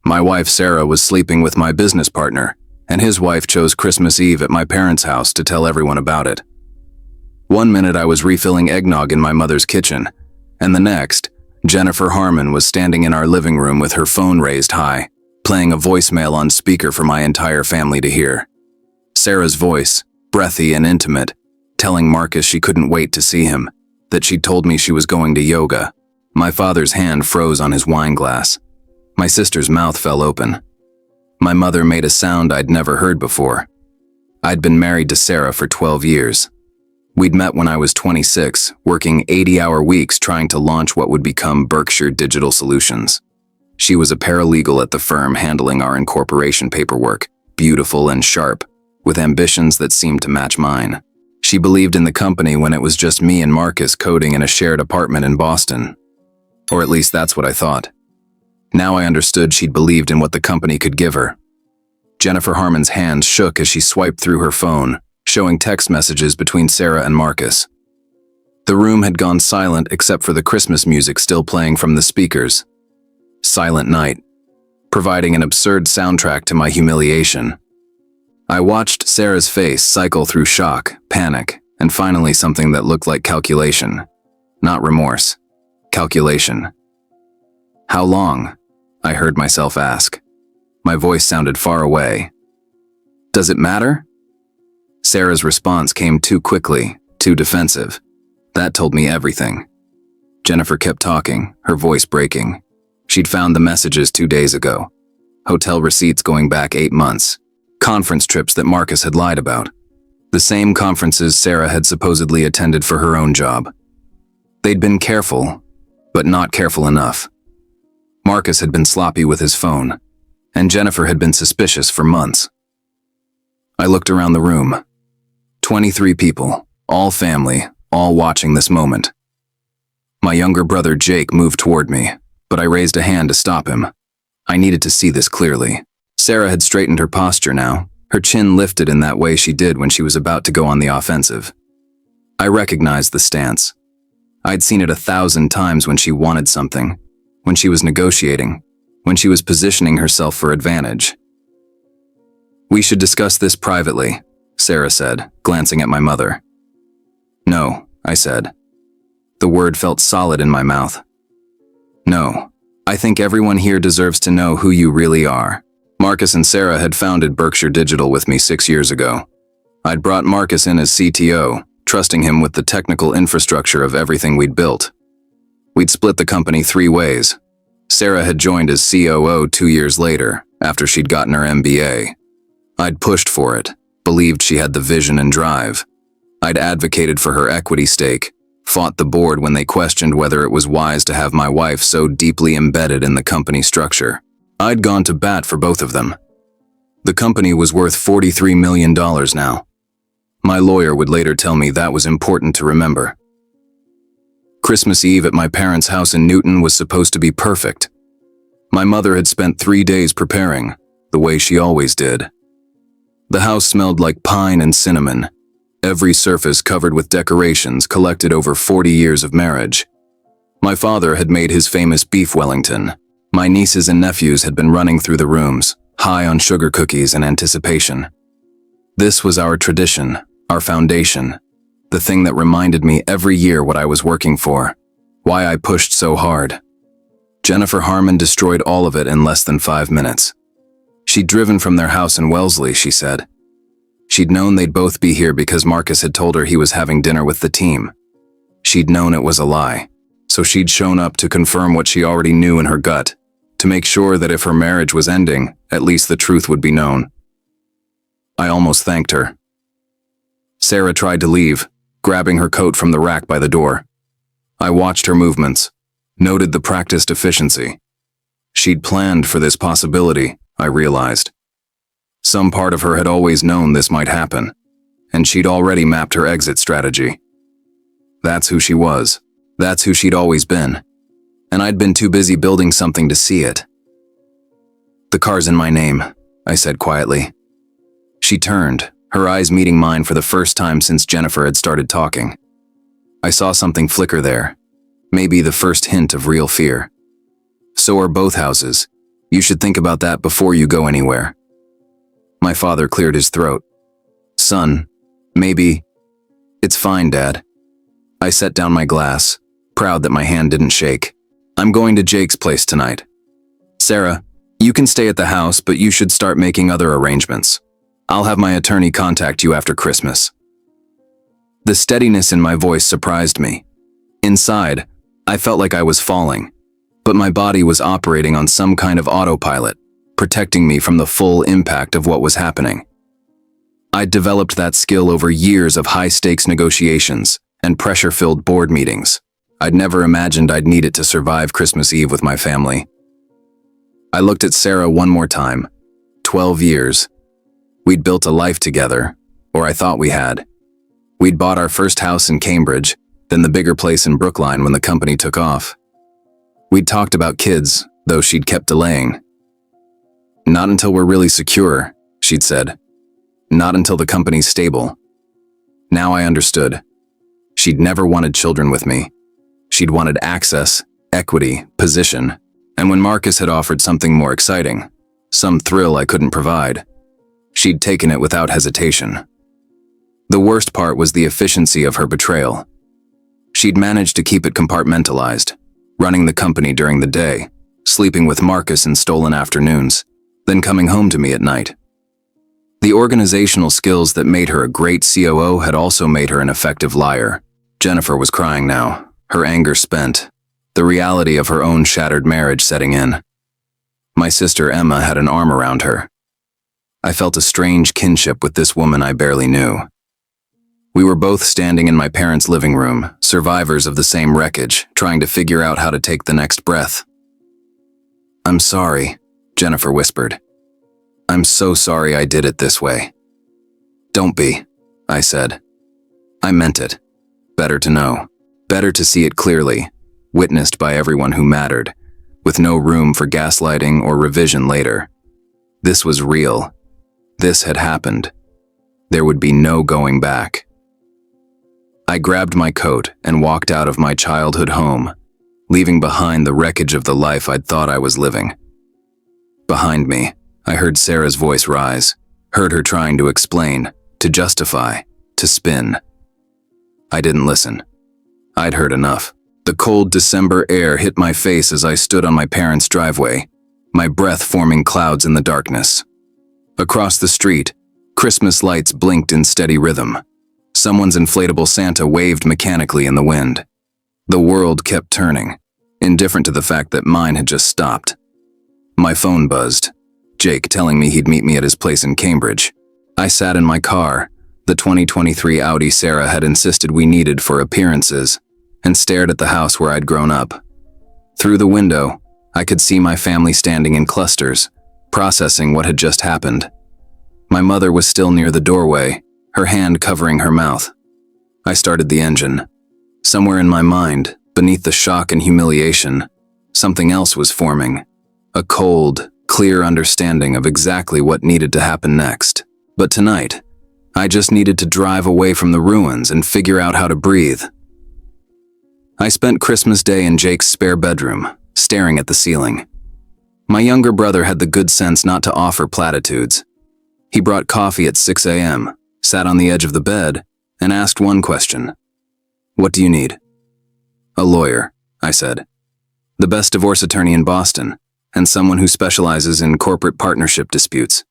My wife Sarah was sleeping with my business partner, and his wife chose Christmas Eve at my parents' house to tell everyone about it. One minute I was refilling eggnog in my mother's kitchen, and the next, Jennifer Harmon was standing in our living room with her phone raised high, playing a voicemail on speaker for my entire family to hear. Sarah's voice, breathy and intimate, telling Marcus she couldn't wait to see him, that she'd told me she was going to yoga. My father's hand froze on his wine glass. My sister's mouth fell open. My mother made a sound I'd never heard before. I'd been married to Sarah for 12 years. We'd met when I was 26, working 80-hour weeks trying to launch what would become Berkshire Digital Solutions. She was a paralegal at the firm handling our incorporation paperwork, beautiful and sharp, with ambitions that seemed to match mine. She believed in the company when it was just me and Marcus coding in a shared apartment in Boston. Or at least that's what I thought. Now I understood she'd believed in what the company could give her. Jennifer Harmon's hands shook as she swiped through her phone, showing text messages between Sarah and Marcus. The room had gone silent except for the Christmas music still playing from the speakers. Silent night, providing an absurd soundtrack to my humiliation. I watched Sarah's face cycle through shock, panic, and finally something that looked like calculation. Not remorse. Calculation. "How long?" I heard myself ask. My voice sounded far away. "Does it matter?" Sarah's response came too quickly, too defensive. That told me everything. Jennifer kept talking, her voice breaking. She'd found the messages 2 days ago. Hotel receipts going back 8 months. Conference trips that Marcus had lied about. The same conferences Sarah had supposedly attended for her own job. They'd been careful, but not careful enough. Marcus had been sloppy with his phone, and Jennifer had been suspicious for months. I looked around the room. 23 people, all family, all watching this moment. My younger brother Jake moved toward me, but I raised a hand to stop him. I needed to see this clearly. Sarah had straightened her posture now, her chin lifted in that way she did when she was about to go on the offensive. I recognized the stance. I'd seen it 1,000 times when she wanted something, when she was negotiating, when she was positioning herself for advantage. "We should discuss this privately," Sarah said, glancing at my mother. "No," I said. The word felt solid in my mouth. "No, I think everyone here deserves to know who you really are." Marcus and Sarah had founded Berkshire Digital with me 6 years ago. I'd brought Marcus in as CTO, trusting him with the technical infrastructure of everything we'd built. We'd split the company 3 ways. Sarah had joined as COO 2 years later, after she'd gotten her MBA. I'd pushed for it, believed she had the vision and drive. I'd advocated for her equity stake, fought the board when they questioned whether it was wise to have my wife so deeply embedded in the company structure. I'd gone to bat for both of them. The company was worth $43 million now. My lawyer would later tell me that was important to remember. Christmas Eve at my parents' house in Newton was supposed to be perfect. My mother had spent 3 days preparing, the way she always did. The house smelled like pine and cinnamon, every surface covered with decorations collected over 40 years of marriage. My father had made his famous beef Wellington. My nieces and nephews had been running through the rooms, high on sugar cookies and anticipation. This was our tradition, our foundation, the thing that reminded me every year what I was working for, why I pushed so hard. Jennifer Harmon destroyed all of it in less than 5 minutes. She'd driven from their house in Wellesley, she said. She'd known they'd both be here because Marcus had told her he was having dinner with the team. She'd known it was a lie, so she'd shown up to confirm what she already knew in her gut, to make sure that if her marriage was ending, at least the truth would be known. I almost thanked her. Sarah tried to leave, grabbing her coat from the rack by the door. I watched her movements, noted the practiced efficiency. She'd planned for this possibility, I realized. Some part of her had always known this might happen, and she'd already mapped her exit strategy. That's who she was. That's who she'd always been. And I'd been too busy building something to see it. "The car's in my name," I said quietly. She turned, her eyes meeting mine for the first time since Jennifer had started talking. I saw something flicker there, maybe the first hint of real fear. "So are both houses. You should think about that before you go anywhere." My father cleared his throat. "Son, maybe—" "It's fine, Dad." I set down my glass, proud that my hand didn't shake. "I'm going to Jake's place tonight. Sarah, you can stay at the house, but you should start making other arrangements. I'll have my attorney contact you after Christmas." The steadiness in my voice surprised me. Inside, I felt like I was falling, but my body was operating on some kind of autopilot, protecting me from the full impact of what was happening. I'd developed that skill over years of high-stakes negotiations and pressure-filled board meetings. I'd never imagined I'd need it to survive Christmas Eve with my family. I looked at Sarah one more time. 12 years. We'd built a life together, or I thought we had. We'd bought our first house in Cambridge, then the bigger place in Brookline when the company took off. We'd talked about kids, though she'd kept delaying. "Not until we're really secure," she'd said. "Not until the company's stable." Now I understood. She'd never wanted children with me. She'd wanted access, equity, position, and when Marcus had offered something more exciting, some thrill I couldn't provide, she'd taken it without hesitation. The worst part was the efficiency of her betrayal. She'd managed to keep it compartmentalized, running the company during the day, sleeping with Marcus in stolen afternoons, then coming home to me at night. The organizational skills that made her a great COO had also made her an effective liar. Jennifer was crying now, her anger spent, the reality of her own shattered marriage setting in. My sister Emma had an arm around her. I felt a strange kinship with this woman I barely knew. We were both standing in my parents' living room, survivors of the same wreckage, trying to figure out how to take the next breath. "I'm sorry," Jennifer whispered. "I'm so sorry I did it this way." "Don't be," I said. I meant it. Better to know. Better to see it clearly, witnessed by everyone who mattered, with no room for gaslighting or revision later. This was real. This had happened. There would be no going back. I grabbed my coat and walked out of my childhood home, leaving behind the wreckage of the life I'd thought I was living. Behind me, I heard Sarah's voice rise, heard her trying to explain, to justify, to spin. I didn't listen. I'd heard enough. The cold December air hit my face as I stood on my parents' driveway, my breath forming clouds in the darkness. Across the street, Christmas lights blinked in steady rhythm. Someone's inflatable Santa waved mechanically in the wind. The world kept turning, indifferent to the fact that mine had just stopped. My phone buzzed, Jake telling me he'd meet me at his place in Cambridge. I sat in my car, the 2023 Audi Sarah had insisted we needed for appearances, and stared at the house where I'd grown up. Through the window, I could see my family standing in clusters, processing what had just happened. My mother was still near the doorway, her hand covering her mouth. I started the engine. Somewhere in my mind, beneath the shock and humiliation, something else was forming. A cold, clear understanding of exactly what needed to happen next. But tonight, I just needed to drive away from the ruins and figure out how to breathe. I spent Christmas Day in Jake's spare bedroom, staring at the ceiling. My younger brother had the good sense not to offer platitudes. He brought coffee at 6 a.m., sat on the edge of the bed, and asked one question. "What do you need?" "A lawyer," I said. "The best divorce attorney in Boston, and someone who specializes in corporate partnership disputes."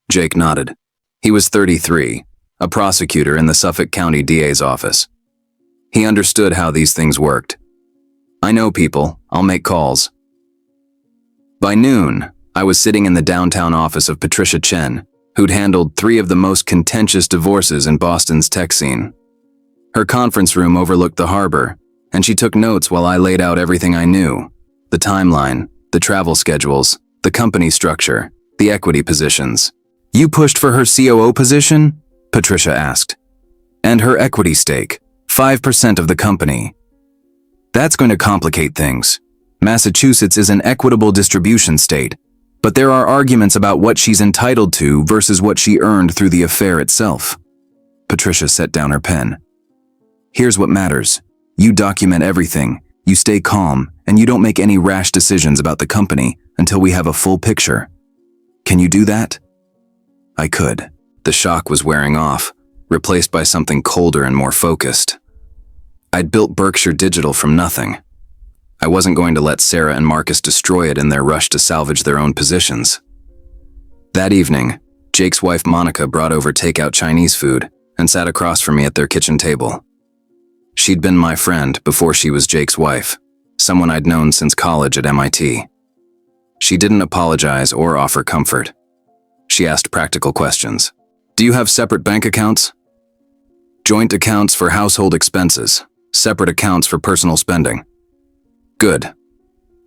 Jake nodded. He was 33, a prosecutor in the Suffolk County DA's office. He understood how these things worked. "I know people, I'll make calls." By noon, I was sitting in the downtown office of Patricia Chen, who'd handled 3 of the most contentious divorces in Boston's tech scene. Her conference room overlooked the harbor, and she took notes while I laid out everything I knew: the timeline, the travel schedules, the company structure, the equity positions. "You pushed for her COO position?" Patricia asked. "And her equity stake, 5% of the company. That's going to complicate things. Massachusetts is an equitable distribution state, but there are arguments about what she's entitled to versus what she earned through the affair itself." Patricia set down her pen. "Here's what matters. You document everything. You stay calm, and you don't make any rash decisions about the company until we have a full picture. Can you do that? I could. The shock was wearing off, replaced by something colder and more focused. I'd built Berkshire Digital from nothing. I wasn't going to let Sarah and Marcus destroy it in their rush to salvage their own positions. That evening, Jake's wife Monica brought over takeout Chinese food and sat across from me at their kitchen table. She'd been my friend before she was Jake's wife, someone I'd known since college at MIT. She didn't apologize or offer comfort. She asked practical questions. Do you have separate bank accounts? Joint accounts for household expenses, separate accounts for personal spending. Good.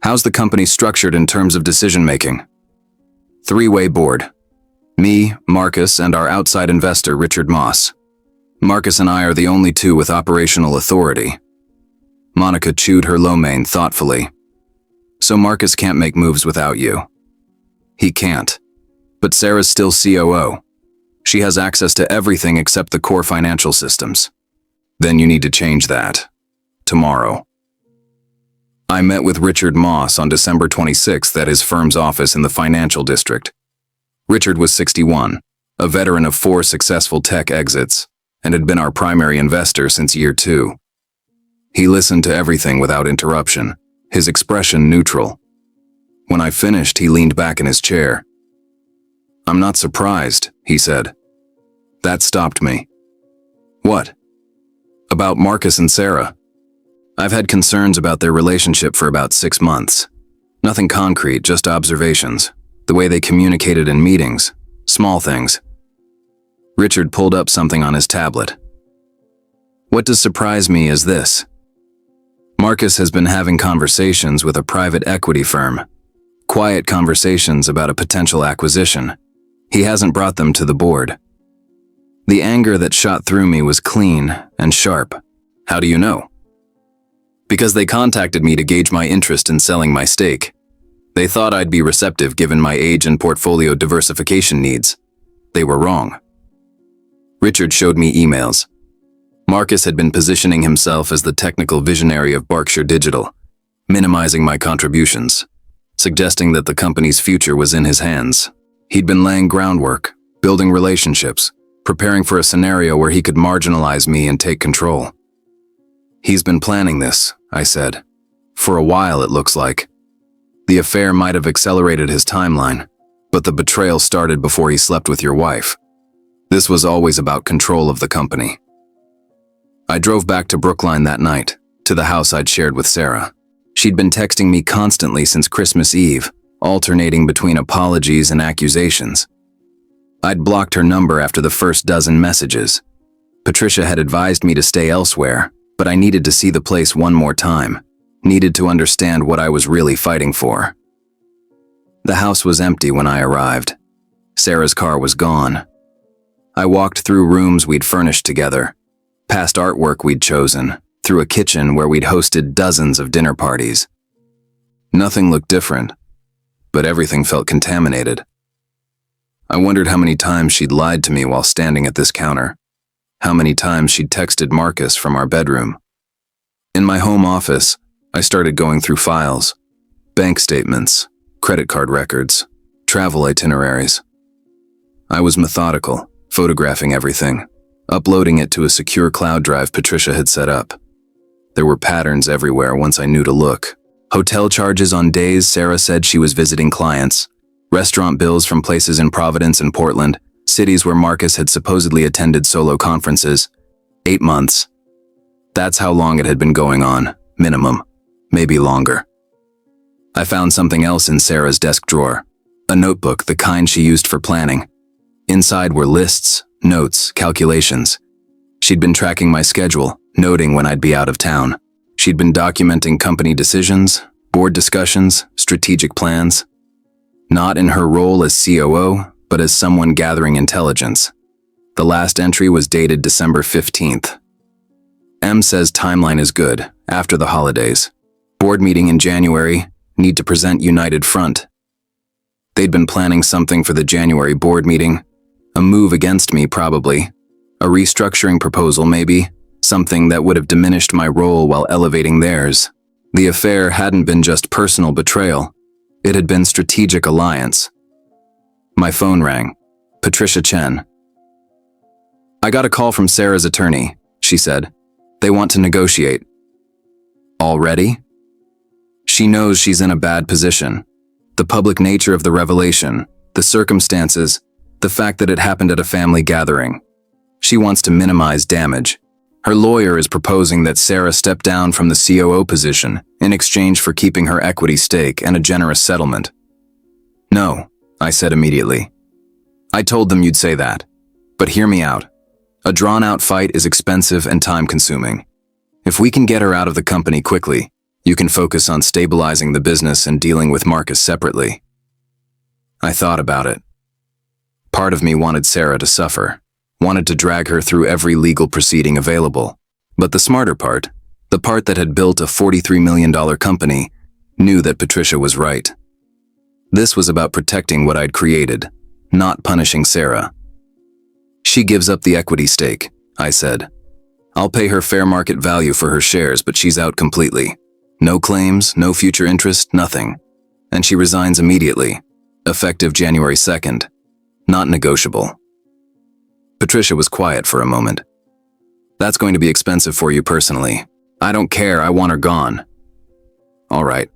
How's the company structured in terms of decision-making? Three-way board. Me, Marcus, and our outside investor, Richard Moss. Marcus and I are the only two with operational authority. Monica chewed her lo mein thoughtfully. So Marcus can't make moves without you. He can't. But Sarah's still COO. She has access to everything except the core financial systems. Then you need to change that. Tomorrow. I met with Richard Moss on December 26th at his firm's office in the financial district. Richard was 61, a veteran of 4 successful tech exits, and had been our primary investor since year 2. He listened to everything without interruption, his expression neutral. When I finished, he leaned back in his chair. I'm not surprised, he said. That stopped me. What? About Marcus and Sarah. I've had concerns about their relationship for about 6 months. Nothing concrete, just observations. The way they communicated in meetings. Small things. Richard pulled up something on his tablet. What does surprise me is this. Marcus has been having conversations with a private equity firm. Quiet conversations about a potential acquisition. He hasn't brought them to the board. The anger that shot through me was clean and sharp. How do you know? Because they contacted me to gauge my interest in selling my stake. They thought I'd be receptive given my age and portfolio diversification needs. They were wrong. Richard showed me emails. Marcus had been positioning himself as the technical visionary of Berkshire Digital, minimizing my contributions, suggesting that the company's future was in his hands. He'd been laying groundwork, building relationships, preparing for a scenario where he could marginalize me and take control. He's been planning this, I said. For a while, it looks like. The affair might have accelerated his timeline, but the betrayal started before he slept with your wife. This was always about control of the company. I drove back to Brookline that night, to the house I'd shared with Sarah. She'd been texting me constantly since Christmas Eve, alternating between apologies and accusations. I'd blocked her number after the first dozen messages. Patricia had advised me to stay elsewhere, but I needed to see the place one more time, needed to understand what I was really fighting for. The house was empty when I arrived. Sarah's car was gone. I walked through rooms we'd furnished together, past artwork we'd chosen, through a kitchen where we'd hosted dozens of dinner parties. Nothing looked different, but everything felt contaminated. I wondered how many times she'd lied to me while standing at this counter, how many times she'd texted Marcus from our bedroom. In my home office, I started going through files, bank statements, credit card records, travel itineraries. I was methodical, photographing everything, uploading it to a secure cloud drive Patricia had set up. There were patterns everywhere once I knew to look. Hotel charges on days Sarah said she was visiting clients, restaurant bills from places in Providence and Portland, cities where Marcus had supposedly attended solo conferences. 8 months. That's how long it had been going on, minimum, maybe longer. I found something else in Sarah's desk drawer, a notebook, the kind she used for planning. Inside were lists, notes, calculations. She'd been tracking my schedule, noting when I'd be out of town. She'd been documenting company decisions, board discussions, strategic plans. Not in her role as COO, but as someone gathering intelligence. The last entry was dated December 15th. M says timeline is good, after the holidays. Board meeting in January, need to present united front. They'd been planning something for the January board meeting. A move against me, probably. A restructuring proposal, maybe. Something that would have diminished my role while elevating theirs. The affair hadn't been just personal betrayal. It had been strategic alliance. My phone rang. Patricia Chen. "I got a call from Sarah's attorney," she said. "They want to negotiate." Already? She knows she's in a bad position. The public nature of the revelation, the circumstances, the fact that it happened at a family gathering. She wants to minimize damage. Her lawyer is proposing that Sarah step down from the COO position in exchange for keeping her equity stake and a generous settlement. "No," I said immediately. "I told them you'd say that. But hear me out. A drawn-out fight is expensive and time-consuming. If we can get her out of the company quickly, you can focus on stabilizing the business and dealing with Marcus separately." I thought about it. Part of me wanted Sarah to suffer, wanted to drag her through every legal proceeding available. But the smarter part, the part that had built a $43 million company, knew that Patricia was right. This was about protecting what I'd created, not punishing Sarah. "She gives up the equity stake," I said. "I'll pay her fair market value for her shares, but she's out completely. No claims, no future interest, nothing. And she resigns immediately, effective January 2nd. Not negotiable." Patricia was quiet for a moment. "That's going to be expensive for you personally. I don't care, I want her gone." "All right,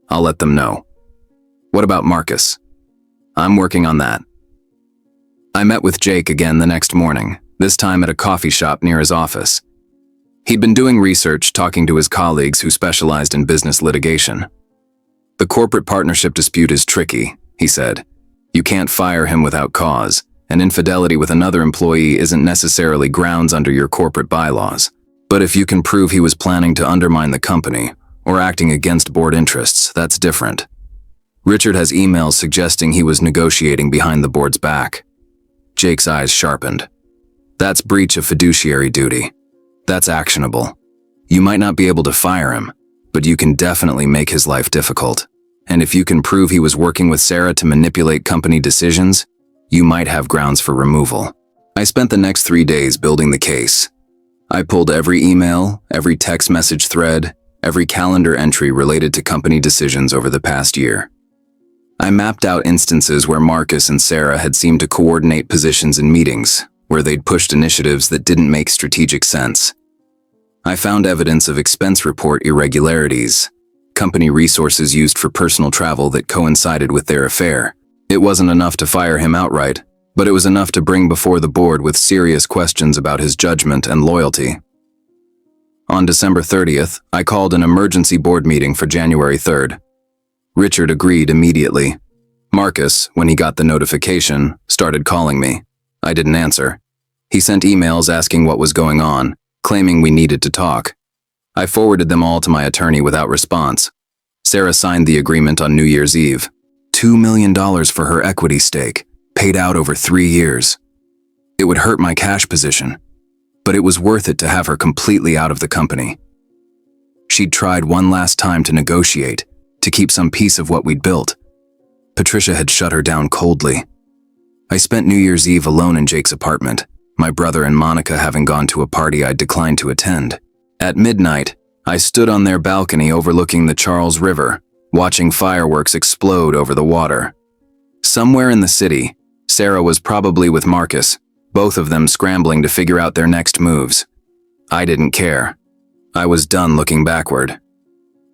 I'll let them know. What about Marcus?" "I'm working on that." I met with Jake again the next morning, this time at a coffee shop near his office. He'd been doing research, talking to his colleagues who specialized in business litigation. "The corporate partnership dispute is tricky," he said. "You can't fire him without cause, and infidelity with another employee isn't necessarily grounds under your corporate bylaws. But if you can prove he was planning to undermine the company or acting against board interests, that's different. Richard has emails suggesting he was negotiating behind the board's back." Jake's eyes sharpened. "That's breach of fiduciary duty. That's actionable. You might not be able to fire him, but you can definitely make his life difficult. And if you can prove he was working with Sarah to manipulate company decisions, you might have grounds for removal." I spent the next 3 days building the case. I pulled every email, every text message thread, every calendar entry related to company decisions over the past year. I mapped out instances where Marcus and Sarah had seemed to coordinate positions in meetings, where they'd pushed initiatives that didn't make strategic sense. I found evidence of expense report irregularities, company resources used for personal travel that coincided with their affair. It wasn't enough to fire him outright, but it was enough to bring before the board with serious questions about his judgment and loyalty. On December 30th, I called an emergency board meeting for January 3rd. Richard agreed immediately. Marcus, when he got the notification, started calling me. I didn't answer. He sent emails asking what was going on, claiming we needed to talk. I forwarded them all to my attorney without response. Sarah signed the agreement on New Year's Eve. $2 million for her equity stake, paid out over 3 years. It would hurt my cash position, but it was worth it to have her completely out of the company. She'd tried one last time to negotiate, to keep some piece of what we'd built. Patricia had shut her down coldly. I spent New Year's Eve alone in Jake's apartment, my brother and Monica having gone to a party I'd declined to attend. At midnight, I stood on their balcony overlooking the Charles River, watching fireworks explode over the water. Somewhere in the city, Sarah was probably with Marcus, both of them scrambling to figure out their next moves. I didn't care. I was done looking backward.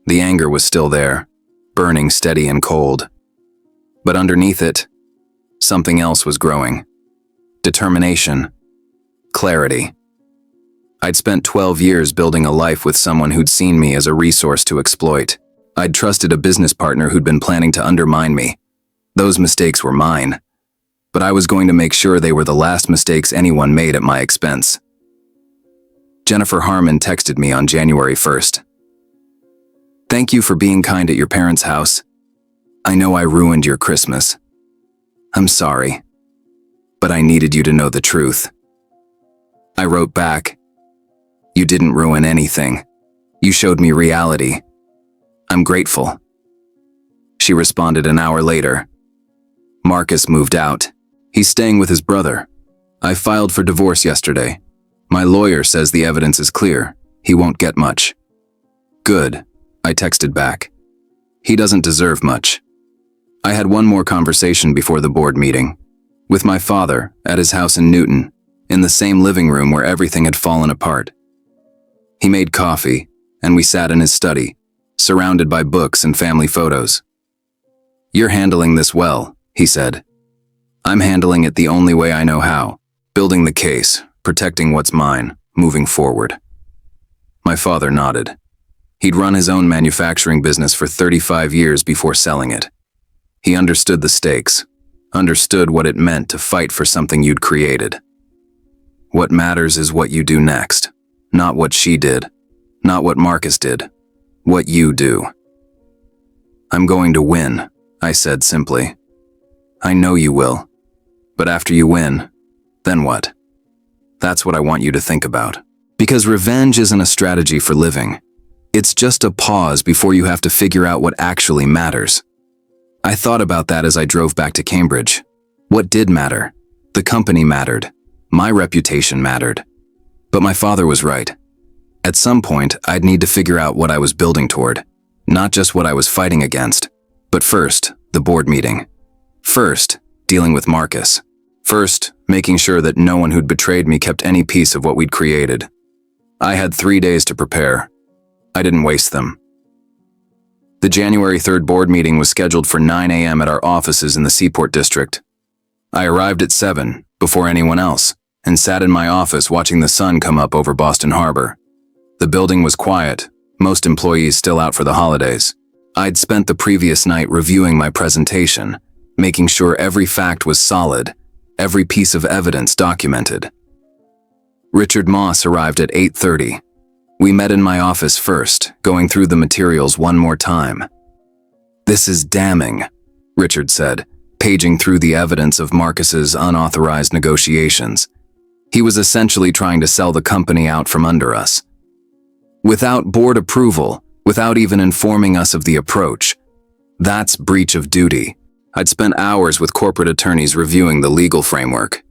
The anger was still there, burning steady and cold. But underneath it, something else was growing. Determination. Clarity. I'd spent 12 years building a life with someone who'd seen me as a resource to exploit. I'd trusted a business partner who'd been planning to undermine me. Those mistakes were mine. But I was going to make sure they were the last mistakes anyone made at my expense. Jennifer Harmon texted me on January 1st. "Thank you for being kind at your parents' house. I know I ruined your Christmas. I'm sorry, but I needed you to know the truth." I wrote back, "You didn't ruin anything. You showed me reality. I'm grateful." She responded an hour later. "Marcus moved out. He's staying with his brother. I filed for divorce yesterday. My lawyer says the evidence is clear. He won't get much." "Good. I texted back. He doesn't deserve much. I had one more conversation before the board meeting, with my father at his house in Newton, in the same living room where everything had fallen apart. He made coffee, and we sat in his study, surrounded by books and family photos. "You're handling this well," he said. "I'm handling it the only way I know how, building the case, protecting what's mine, moving forward." My father nodded. He'd run his own manufacturing business for 35 years before selling it. He understood the stakes, understood what it meant to fight for something you'd created. What matters is what you do next, not what she did, not what Marcus did, what you do. "I'm going to win," I said simply. "I know you will. But after you win, then what? That's what I want you to think about. Because revenge isn't a strategy for living. It's just a pause before you have to figure out what actually matters." I thought about that as I drove back to Cambridge. What did matter? The company mattered. My reputation mattered. But my father was right. At some point, I'd need to figure out what I was building toward, not just what I was fighting against. But first, the board meeting. First, dealing with Marcus. First, making sure that no one who'd betrayed me kept any piece of what we'd created. I had 3 days to prepare. I didn't waste them. The January 3rd board meeting was scheduled for 9 a.m. at our offices in the Seaport District. I arrived at 7, before anyone else, and sat in my office watching the sun come up over Boston Harbor. The building was quiet, most employees still out for the holidays. I'd spent the previous night reviewing my presentation, making sure every fact was solid, every piece of evidence documented. Richard Moss arrived at 8:30. We met in my office first, going through the materials one more time. "This is damning," Richard said, paging through the evidence of Marcus's unauthorized negotiations. He was essentially trying to sell the company out from under us. Without board approval, without even informing us of the approach. That's breach of duty. I'd spent hours with corporate attorneys reviewing the legal framework.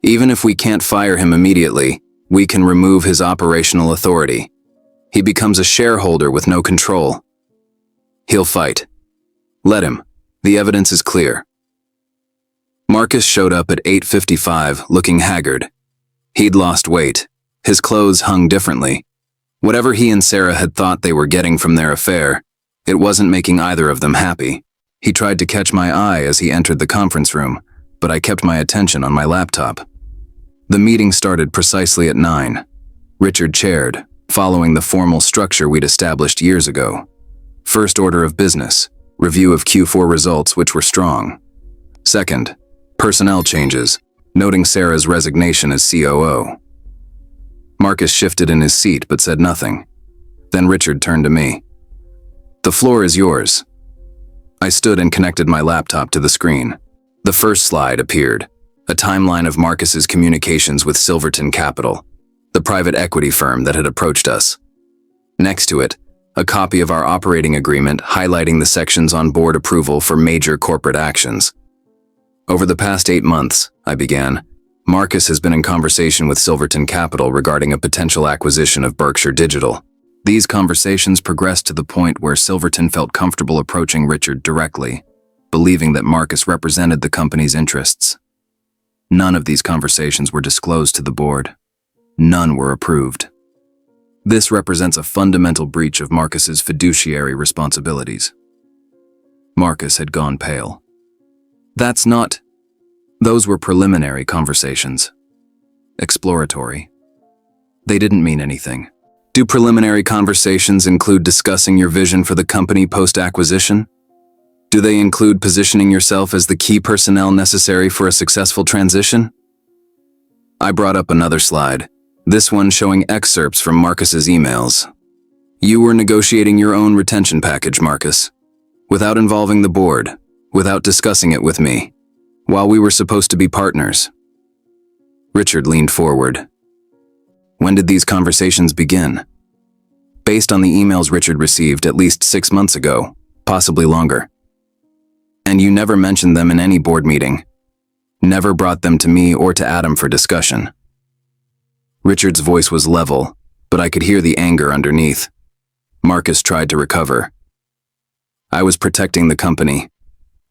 Even if we can't fire him immediately, we can remove his operational authority. He becomes a shareholder with no control. He'll fight. Let him. The evidence is clear. Marcus showed up at 8:55, looking haggard. He'd lost weight. His clothes hung differently. Whatever he and Sarah had thought they were getting from their affair, it wasn't making either of them happy. He tried to catch my eye as he entered the conference room, but I kept my attention on my laptop. The meeting started precisely at 9. Richard chaired, following the formal structure we'd established years ago. First order of business, review of Q4 results which were strong. Second, personnel changes, noting Sarah's resignation as COO. Marcus shifted in his seat but said nothing. Then Richard turned to me. "The floor is yours." I stood and connected my laptop to the screen. The first slide appeared, a timeline of Marcus's communications with Silverton Capital, the private equity firm that had approached us. Next to it, a copy of our operating agreement highlighting the sections on board approval for major corporate actions. "Over the past 8 months," I began, "Marcus has been in conversation with Silverton Capital regarding a potential acquisition of Berkshire Digital. These conversations progressed to the point where Silverton felt comfortable approaching Richard directly, believing that Marcus represented the company's interests. None of these conversations were disclosed to the board. None were approved. This represents a fundamental breach of Marcus's fiduciary responsibilities." Marcus had gone pale. Those were preliminary conversations. Exploratory. They didn't mean anything. Do preliminary conversations include discussing your vision for the company post-acquisition? Do they include positioning yourself as the key personnel necessary for a successful transition? I brought up another slide, this one showing excerpts from Marcus's emails. "You were negotiating your own retention package, Marcus, without involving the board, without discussing it with me, while we were supposed to be partners." Richard leaned forward. "When did these conversations begin?" "Based on the emails Richard received at least 6 months ago, possibly longer. And you never mentioned them in any board meeting. Never brought them to me or to Adam for discussion." Richard's voice was level, but I could hear the anger underneath. Marcus tried to recover. I was protecting the company.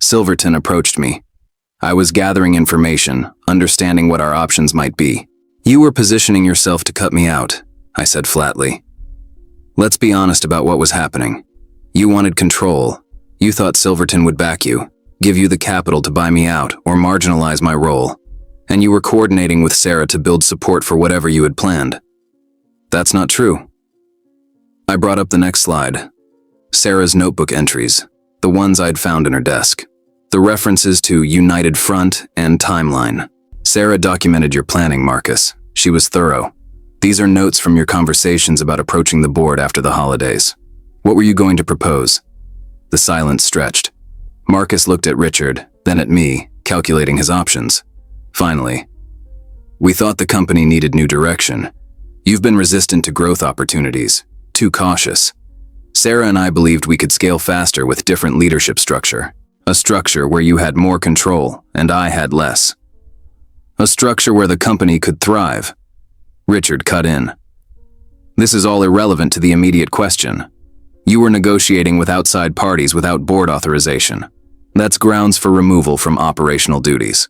Silverton approached me. I was gathering information, understanding what our options might be. You were positioning yourself to cut me out, I said flatly. Let's be honest about what was happening. You wanted control. You thought Silverton would back you, give you the capital to buy me out or marginalize my role. And you were coordinating with Sarah to build support for whatever you had planned. That's not true. I brought up the next slide. Sarah's notebook entries, the ones I'd found in her desk. The references to United Front and Timeline. Sarah documented your planning, Marcus. She was thorough. These are notes from your conversations about approaching the board after the holidays. What were you going to propose? The silence stretched. Marcus looked at Richard, then at me, calculating his options. Finally, we thought the company needed new direction. You've been resistant to growth opportunities, too cautious. Sarah and I believed we could scale faster with different leadership structure. A structure where you had more control and I had less. A structure where the company could thrive. Richard cut in. This is all irrelevant to the immediate question. You were negotiating with outside parties without board authorization. That's grounds for removal from operational duties.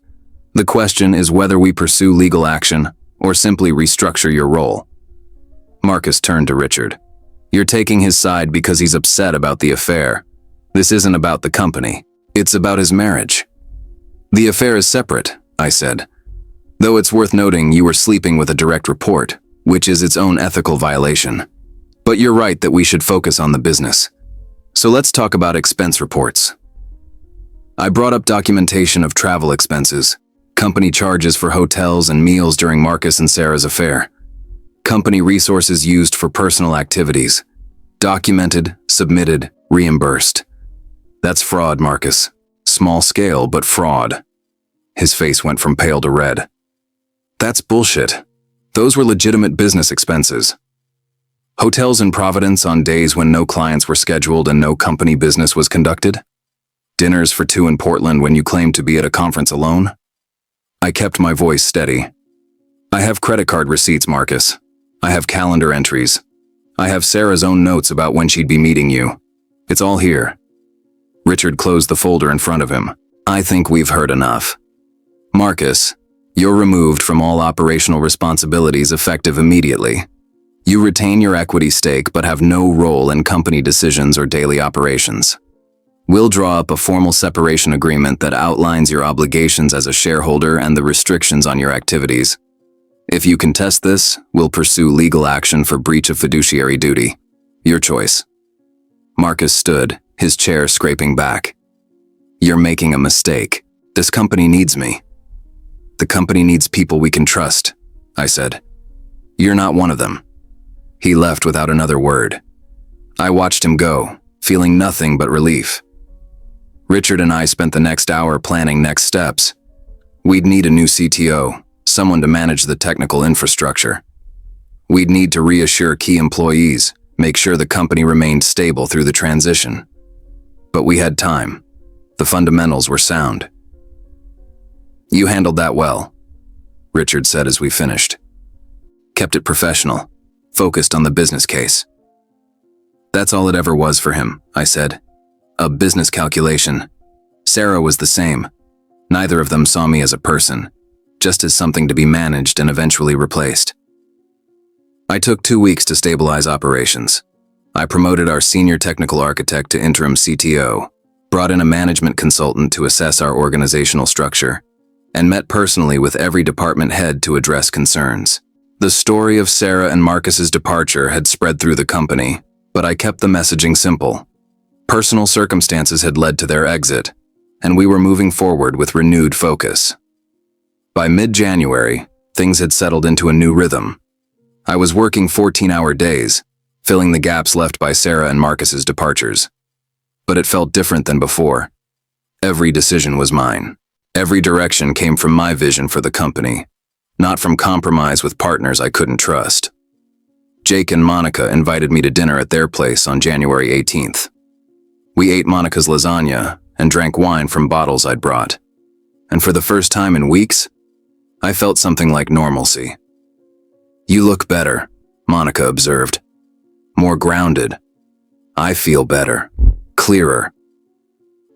The question is whether we pursue legal action or simply restructure your role. Marcus turned to Richard. You're taking his side because he's upset about the affair. This isn't about the company. It's about his marriage. The affair is separate, I said. Though it's worth noting you were sleeping with a direct report, which is its own ethical violation. But you're right that we should focus on the business. So let's talk about expense reports. I brought up documentation of travel expenses, company charges for hotels and meals during Marcus and Sarah's affair, company resources used for personal activities, documented, submitted, reimbursed. That's fraud, Marcus. Small scale, but fraud. His face went from pale to red. That's bullshit. Those were legitimate business expenses. Hotels in Providence on days when no clients were scheduled and no company business was conducted? Dinners for two in Portland when you claimed to be at a conference alone? I kept my voice steady. I have credit card receipts, Marcus. I have calendar entries. I have Sarah's own notes about when she'd be meeting you. It's all here. Richard closed the folder in front of him. I think we've heard enough. Marcus, you're removed from all operational responsibilities effective immediately. You retain your equity stake but have no role in company decisions or daily operations. We'll draw up a formal separation agreement that outlines your obligations as a shareholder and the restrictions on your activities. If you contest this, we'll pursue legal action for breach of fiduciary duty. Your choice. Marcus stood, his chair scraping back. You're making a mistake. This company needs me. The company needs people we can trust, I said. You're not one of them. He left without another word. I watched him go, feeling nothing but relief. Richard and I spent the next hour planning next steps. We'd need a new CTO, someone to manage the technical infrastructure. We'd need to reassure key employees, make sure the company remained stable through the transition. But we had time. The fundamentals were sound. You handled that well, Richard said as we finished. Kept it professional, focused on the business case. That's all it ever was for him, I said. A business calculation. Sarah was the same. Neither of them saw me as a person, just as something to be managed and eventually replaced. I took 2 weeks to stabilize operations. I promoted our senior technical architect to interim CTO, brought in a management consultant to assess our organizational structure, and met personally with every department head to address concerns. The story of Sarah and Marcus's departure had spread through the company, but I kept the messaging simple. Personal circumstances had led to their exit, and we were moving forward with renewed focus. By mid-January, things had settled into a new rhythm. I was working 14-hour days, filling the gaps left by Sarah and Marcus's departures. But it felt different than before. Every decision was mine. Every direction came from my vision for the company, not from compromise with partners I couldn't trust. Jake and Monica invited me to dinner at their place on January 18th. We ate Monica's lasagna and drank wine from bottles I'd brought. And for the first time in weeks, I felt something like normalcy. You look better, Monica observed. More grounded, I feel better, clearer.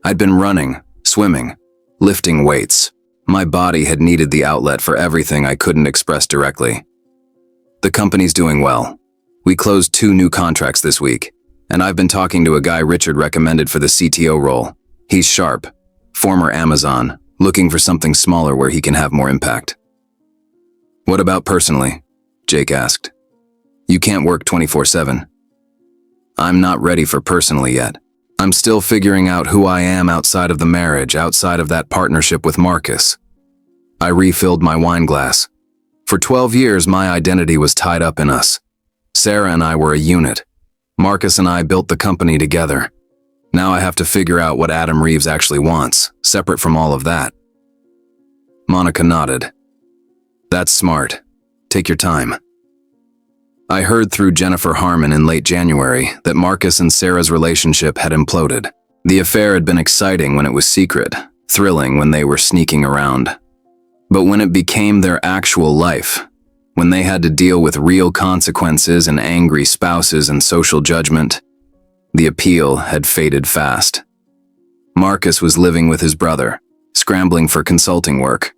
I'd been running, swimming, lifting weights. My body had needed the outlet for everything I couldn't express directly. The company's doing well. We closed 2 new contracts this week, and I've been talking to a guy Richard recommended for the CTO role. He's sharp, former Amazon, looking for something smaller where he can have more impact. What about personally? Jake asked. You can't work 24/7. I'm not ready for personally yet. I'm still figuring out who I am outside of the marriage, outside of that partnership with Marcus. I refilled my wine glass. For 12 years, my identity was tied up in us. Sarah and I were a unit. Marcus and I built the company together. Now I have to figure out what Adam Reeves actually wants, separate from all of that. Monica nodded. That's smart. Take your time. I heard through Jennifer Harmon in late January that Marcus and Sarah's relationship had imploded. The affair had been exciting when it was secret, thrilling when they were sneaking around. But when it became their actual life, when they had to deal with real consequences and angry spouses and social judgment, the appeal had faded fast. Marcus was living with his brother, scrambling for consulting work.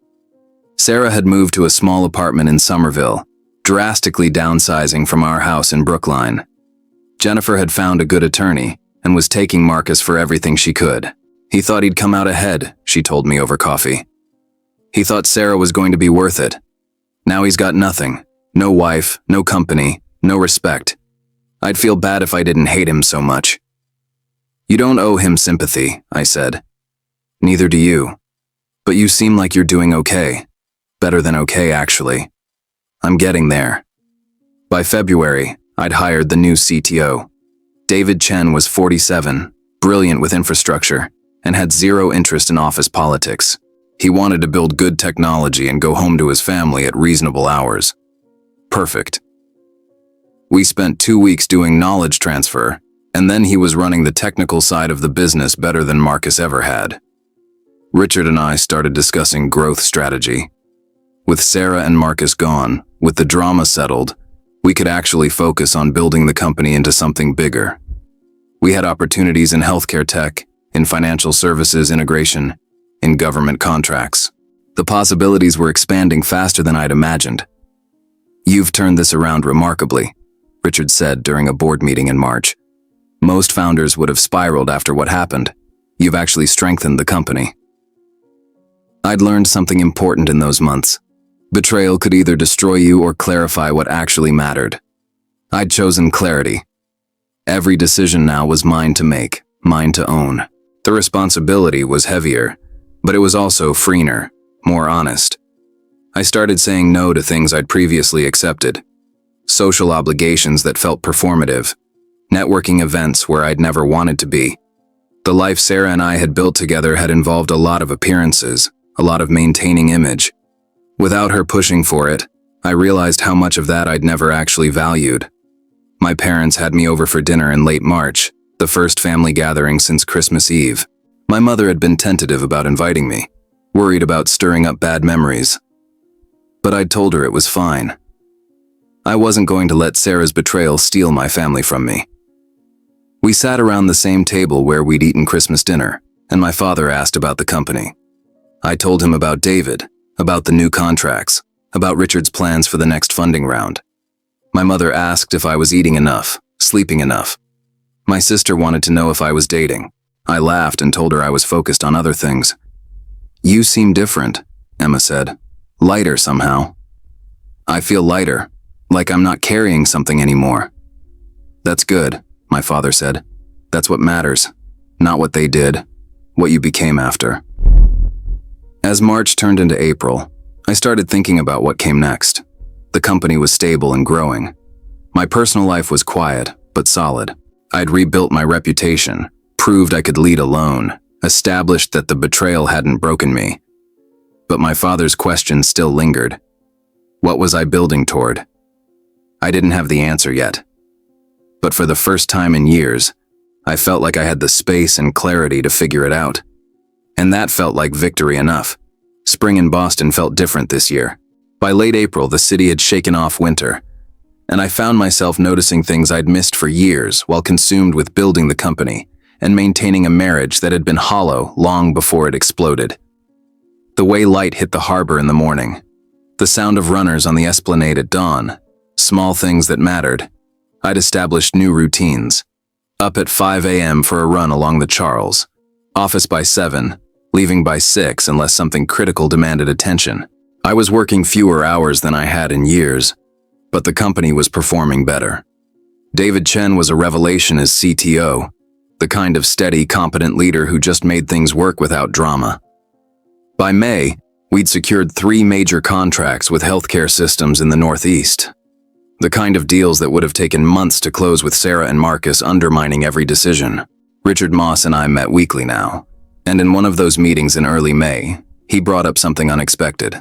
Sarah had moved to a small apartment in Somerville, drastically downsizing from our house in Brookline. Jennifer had found a good attorney and was taking Marcus for everything she could. He thought he'd come out ahead, she told me over coffee. He thought Sarah was going to be worth it. Now he's got nothing. No wife, no company, no respect. I'd feel bad if I didn't hate him so much. You don't owe him sympathy, I said. Neither do you. But you seem like you're doing okay. Better than okay, actually. I'm getting there. By February, I'd hired the new CTO. David Chen was 47, brilliant with infrastructure, and had zero interest in office politics. He wanted to build good technology and go home to his family at reasonable hours. Perfect. We spent 2 weeks doing knowledge transfer, and then he was running the technical side of the business better than Marcus ever had. Richard and I started discussing growth strategy. With Sarah and Marcus gone, with the drama settled, we could actually focus on building the company into something bigger. We had opportunities in healthcare tech, in financial services integration, in government contracts. The possibilities were expanding faster than I'd imagined. You've turned this around remarkably, Richard said during a board meeting in March. Most founders would have spiraled after what happened. You've actually strengthened the company. I'd learned something important in those months. Betrayal could either destroy you or clarify what actually mattered. I'd chosen clarity. Every decision now was mine to make, mine to own. The responsibility was heavier, but it was also freer, more honest. I started saying no to things I'd previously accepted. Social obligations that felt performative. Networking events where I'd never wanted to be. The life Sarah and I had built together had involved a lot of appearances, a lot of maintaining image. Without her pushing for it, I realized how much of that I'd never actually valued. My parents had me over for dinner in late March, the first family gathering since Christmas Eve. My mother had been tentative about inviting me, worried about stirring up bad memories. But I'd told her it was fine. I wasn't going to let Sarah's betrayal steal my family from me. We sat around the same table where we'd eaten Christmas dinner, and my father asked about the company. I told him about David, about the new contracts, about Richard's plans for the next funding round. My mother asked if I was eating enough, sleeping enough. My sister wanted to know if I was dating. I laughed and told her I was focused on other things. You seem different, Emma said. Lighter somehow. I feel lighter, like I'm not carrying something anymore. That's good, my father said. That's what matters, not what they did, what you became after. As March turned into April, I started thinking about what came next. The company was stable and growing. My personal life was quiet, but solid. I'd rebuilt my reputation, proved I could lead alone, established that the betrayal hadn't broken me. But my father's question still lingered. What was I building toward? I didn't have the answer yet. But for the first time in years, I felt like I had the space and clarity to figure it out. And that felt like victory enough. Spring in Boston felt different this year. By late April, the city had shaken off winter. and I found myself noticing things I'd missed for years while consumed with building the company and maintaining a marriage that had been hollow long before it exploded. The way light hit the harbor in the morning, the sound of runners on the esplanade at dawn, small things that mattered. I'd established new routines. Up at 5 a.m. for a run along the Charles, office by 7, leaving by 6 unless something critical demanded attention. I was working fewer hours than I had in years, but the company was performing better. David Chen was a revelation as CTO, the kind of steady, competent leader who just made things work without drama. By May, we'd secured 3 major contracts with healthcare systems in the Northeast. The kind of deals that would have taken months to close with Sarah and Marcus undermining every decision. Richard Moss and I met weekly now, and in one of those meetings in early May, he brought up something unexpected.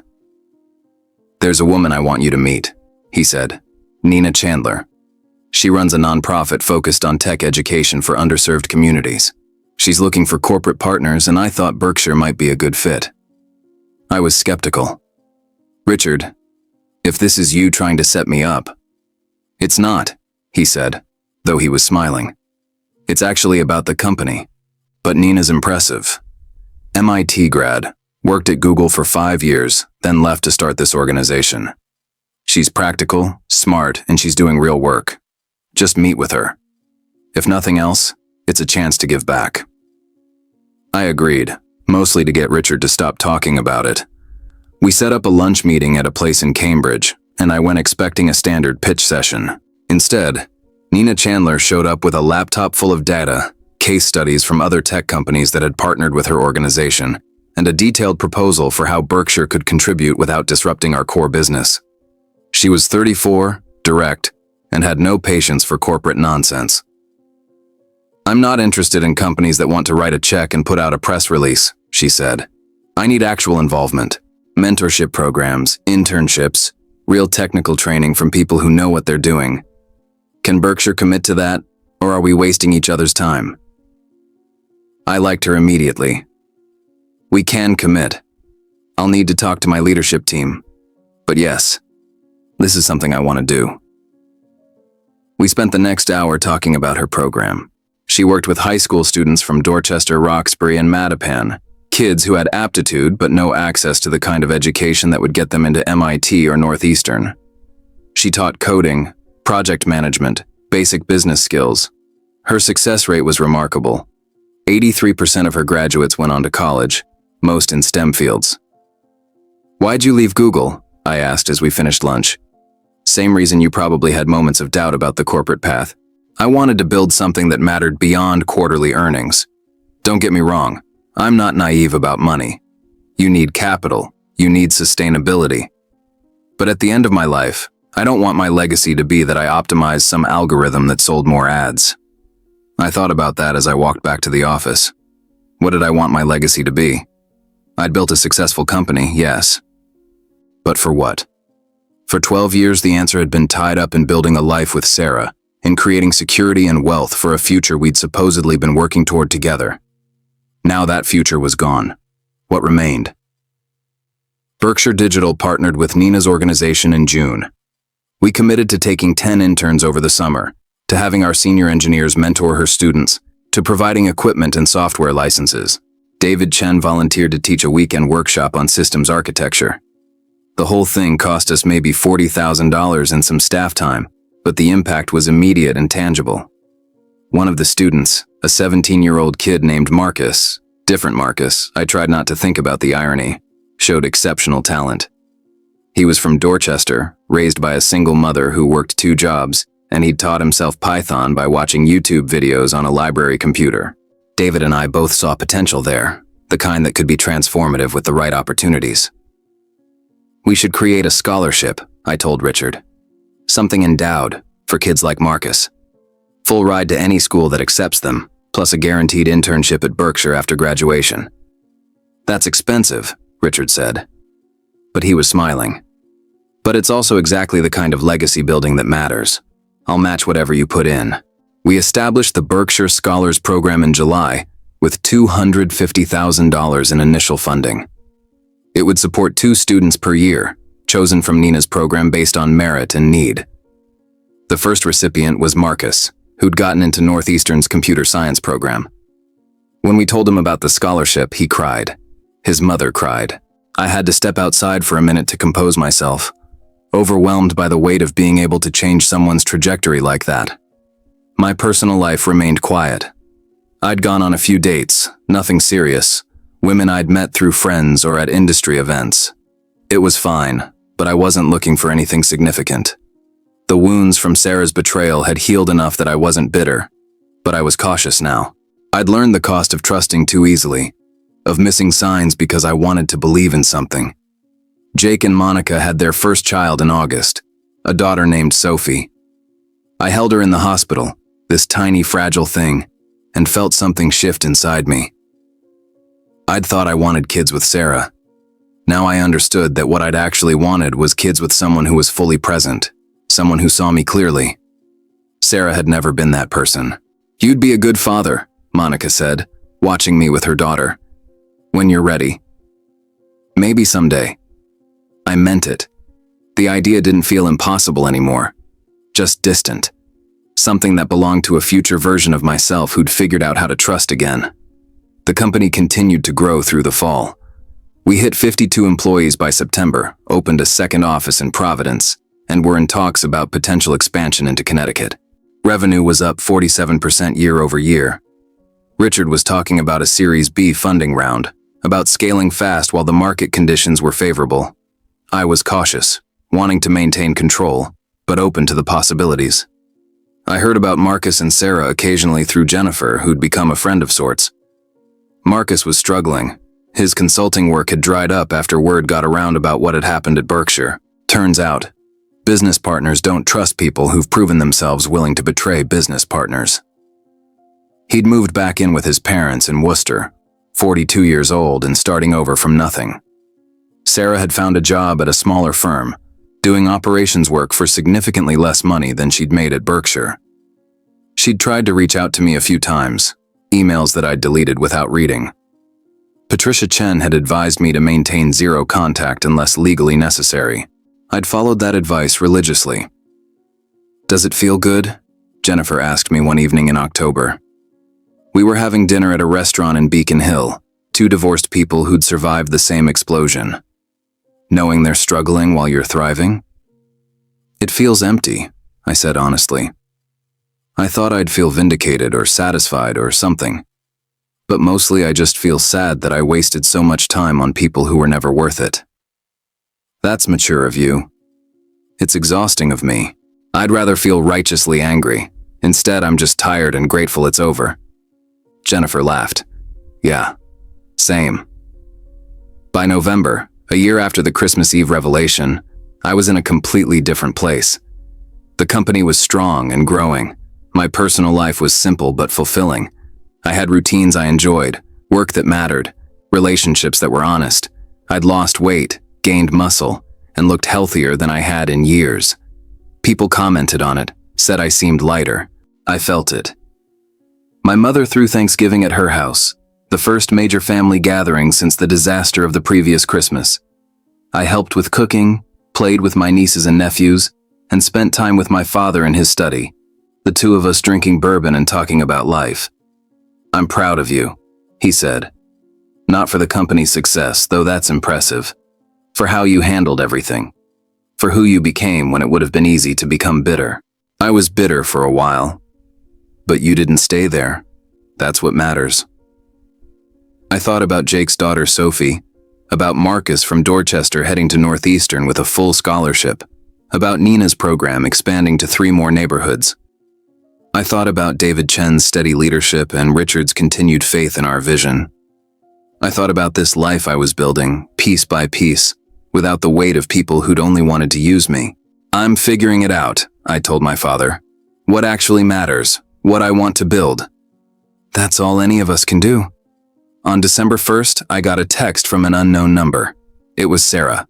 "There's a woman I want you to meet," he said. "Nina Chandler. She runs a nonprofit focused on tech education for underserved communities. She's looking for corporate partners, and I thought Berkshire might be a good fit." I was skeptical. "Richard, if this is you trying to set me up..." "It's not," he said, though he was smiling. "It's actually about the company. But Nina's impressive. MIT grad, worked at Google for 5 years, then left to start this organization. She's practical, smart, and she's doing real work. Just meet with her. If nothing else, it's a chance to give back." I agreed, mostly to get Richard to stop talking about it. We set up a lunch meeting at a place in Cambridge, and I went expecting a standard pitch session. Instead, Nina Chandler showed up with a laptop full of data, case studies from other tech companies that had partnered with her organization, and a detailed proposal for how Berkshire could contribute without disrupting our core business. She was 34, direct, and had no patience for corporate nonsense. "I'm not interested in companies that want to write a check and put out a press release," she said. "I need actual involvement, mentorship programs, internships, real technical training from people who know what they're doing. Can Berkshire commit to that, or are we wasting each other's time?" I liked her immediately. "We can commit. I'll need to talk to my leadership team. But yes, this is something I want to do." We spent the next hour talking about her program. She worked with high school students from Dorchester, Roxbury, and Mattapan, kids who had aptitude but no access to the kind of education that would get them into MIT or Northeastern. She taught coding, project management, basic business skills. Her success rate was remarkable. 83% of her graduates went on to college, most in STEM fields. "Why'd you leave Google?" I asked as we finished lunch. "Same reason you probably had moments of doubt about the corporate path. I wanted to build something that mattered beyond quarterly earnings. Don't get me wrong, I'm not naive about money. You need capital, you need sustainability. But at the end of my life, I don't want my legacy to be that I optimized some algorithm that sold more ads." I thought about that as I walked back to the office. What did I want my legacy to be? I'd built a successful company, yes. But for what? For 12 years, the answer had been tied up in building a life with Sarah, in creating security and wealth for a future we'd supposedly been working toward together. Now that future was gone. What remained? Berkshire Digital partnered with Nina's organization in June. We committed to taking 10 interns over the summer, to having our senior engineers mentor her students, to providing equipment and software licenses. David Chen volunteered to teach a weekend workshop on systems architecture. The whole thing cost us maybe $40,000 and some staff time, but the impact was immediate and tangible. One of the students, a 17-year-old kid named Marcus, different Marcus, I tried not to think about the irony, showed exceptional talent. He was from Dorchester, raised by a single mother who worked 2 jobs, and he'd taught himself Python by watching YouTube videos on a library computer. David and I both saw potential there, the kind that could be transformative with the right opportunities. "We should create a scholarship," I told Richard. "Something endowed, for kids like Marcus. Full ride to any school that accepts them, plus a guaranteed internship at Berkshire after graduation." "That's expensive," Richard said. But he was smiling. "But it's also exactly the kind of legacy building that matters. I'll match whatever you put in." We established the Berkshire Scholars Program in July with $250,000 in initial funding. It would support 2 students per year, chosen from Nina's program based on merit and need. The first recipient was Marcus, who'd gotten into Northeastern's computer science program. When we told him about the scholarship, he cried. His mother cried. I had to step outside for a minute to compose myself, overwhelmed by the weight of being able to change someone's trajectory like that. My personal life remained quiet. I'd gone on a few dates, nothing serious, women I'd met through friends or at industry events. It was fine, but I wasn't looking for anything significant. The wounds from Sarah's betrayal had healed enough that I wasn't bitter, but I was cautious now. I'd learned the cost of trusting too easily, of missing signs because I wanted to believe in something. Jake and Monica had their first child in August, a daughter named Sophie. I held her in the hospital, this tiny, fragile thing, and felt something shift inside me. I'd thought I wanted kids with Sarah. Now I understood that what I'd actually wanted was kids with someone who was fully present, someone who saw me clearly. Sarah had never been that person. "You'd be a good father," Monica said, watching me with her daughter. "When you're ready." Maybe someday. I meant it. The idea didn't feel impossible anymore, just distant. Something that belonged to a future version of myself who'd figured out how to trust again. The company continued to grow through the fall. We hit 52 employees by September, opened a second office in Providence, and were in talks about potential expansion into Connecticut. Revenue was up 47% year over year. Richard was talking about a Series B funding round, about scaling fast while the market conditions were favorable. I was cautious, wanting to maintain control, but open to the possibilities. I heard about Marcus and Sarah occasionally through Jennifer, who'd become a friend of sorts. Marcus was struggling. His consulting work had dried up after word got around about what had happened at Berkshire. Turns out, business partners don't trust people who've proven themselves willing to betray business partners. He'd moved back in with his parents in Worcester, 42 years old and starting over from nothing. Sarah had found a job at a smaller firm, doing operations work for significantly less money than she'd made at Berkshire. She'd tried to reach out to me a few times, emails that I'd deleted without reading. Patricia Chen had advised me to maintain zero contact unless legally necessary. I'd followed that advice religiously. "Does it feel good?" Jennifer asked me one evening in October. We were having dinner at a restaurant in Beacon Hill, two divorced people who'd survived the same explosion. Knowing they're struggling while you're thriving? "It feels empty," I said honestly. I thought I'd feel vindicated or satisfied or something. But mostly I just feel sad that I wasted so much time on people who were never worth it. "That's mature of you." "It's exhausting of me. I'd rather feel righteously angry. Instead, I'm just tired and grateful it's over." Jennifer laughed. "Yeah, same." By November, a year after the Christmas Eve revelation, I was in a completely different place. The company was strong and growing. My personal life was simple but fulfilling. I had routines I enjoyed, work that mattered, relationships that were honest. I'd lost weight, gained muscle, and looked healthier than I had in years. People commented on it, said I seemed lighter. I felt it. My mother threw Thanksgiving at her house, the first major family gathering since the disaster of the previous Christmas. I helped with cooking, played with my nieces and nephews, and spent time with my father in his study, the two of us drinking bourbon and talking about life. "I'm proud of you," he said. "Not for the company's success, though that's impressive. For how you handled everything. For who you became when it would have been easy to become bitter. I was bitter for a while. But you didn't stay there. That's what matters." I thought about Jake's daughter Sophie, about Marcus from Dorchester heading to Northeastern with a full scholarship, about Nina's program expanding to 3 more neighborhoods. I thought about David Chen's steady leadership and Richard's continued faith in our vision. I thought about this life I was building, piece by piece, without the weight of people who'd only wanted to use me. "I'm figuring it out," I told my father. "What actually matters, what I want to build." That's all any of us can do. On December 1st, I got a text from an unknown number. It was Sarah.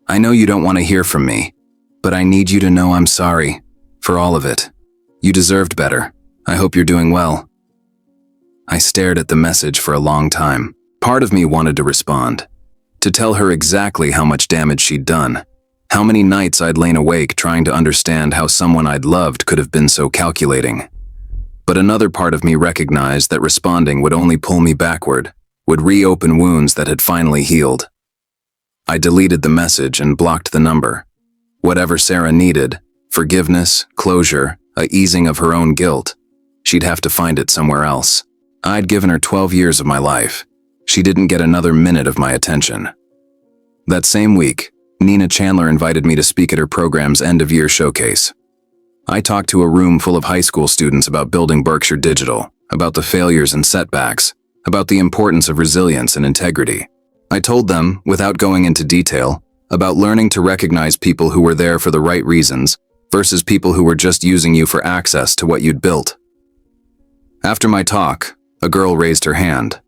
"I know you don't want to hear from me, but I need you to know I'm sorry for all of it. You deserved better. I hope you're doing well." I stared at the message for a long time. Part of me wanted to respond, to tell her exactly how much damage she'd done, How many nights I'd lain awake trying to understand how someone I'd loved could have been so calculating. But another part of me recognized that responding would only pull me backward, would reopen wounds that had finally healed. I deleted the message and blocked the number. Whatever Sarah needed, forgiveness, closure, a easing of her own guilt, she'd have to find it somewhere else. I'd given her 12 years of my life. She didn't get another minute of my attention. That same week, Nina Chandler invited me to speak at her program's end-of-year showcase. I talked to a room full of high school students about building Berkshire Digital, about the failures and setbacks, about the importance of resilience and integrity. I told them, without going into detail, about learning to recognize people who were there for the right reasons versus people who were just using you for access to what you'd built. After my talk, a girl raised her hand.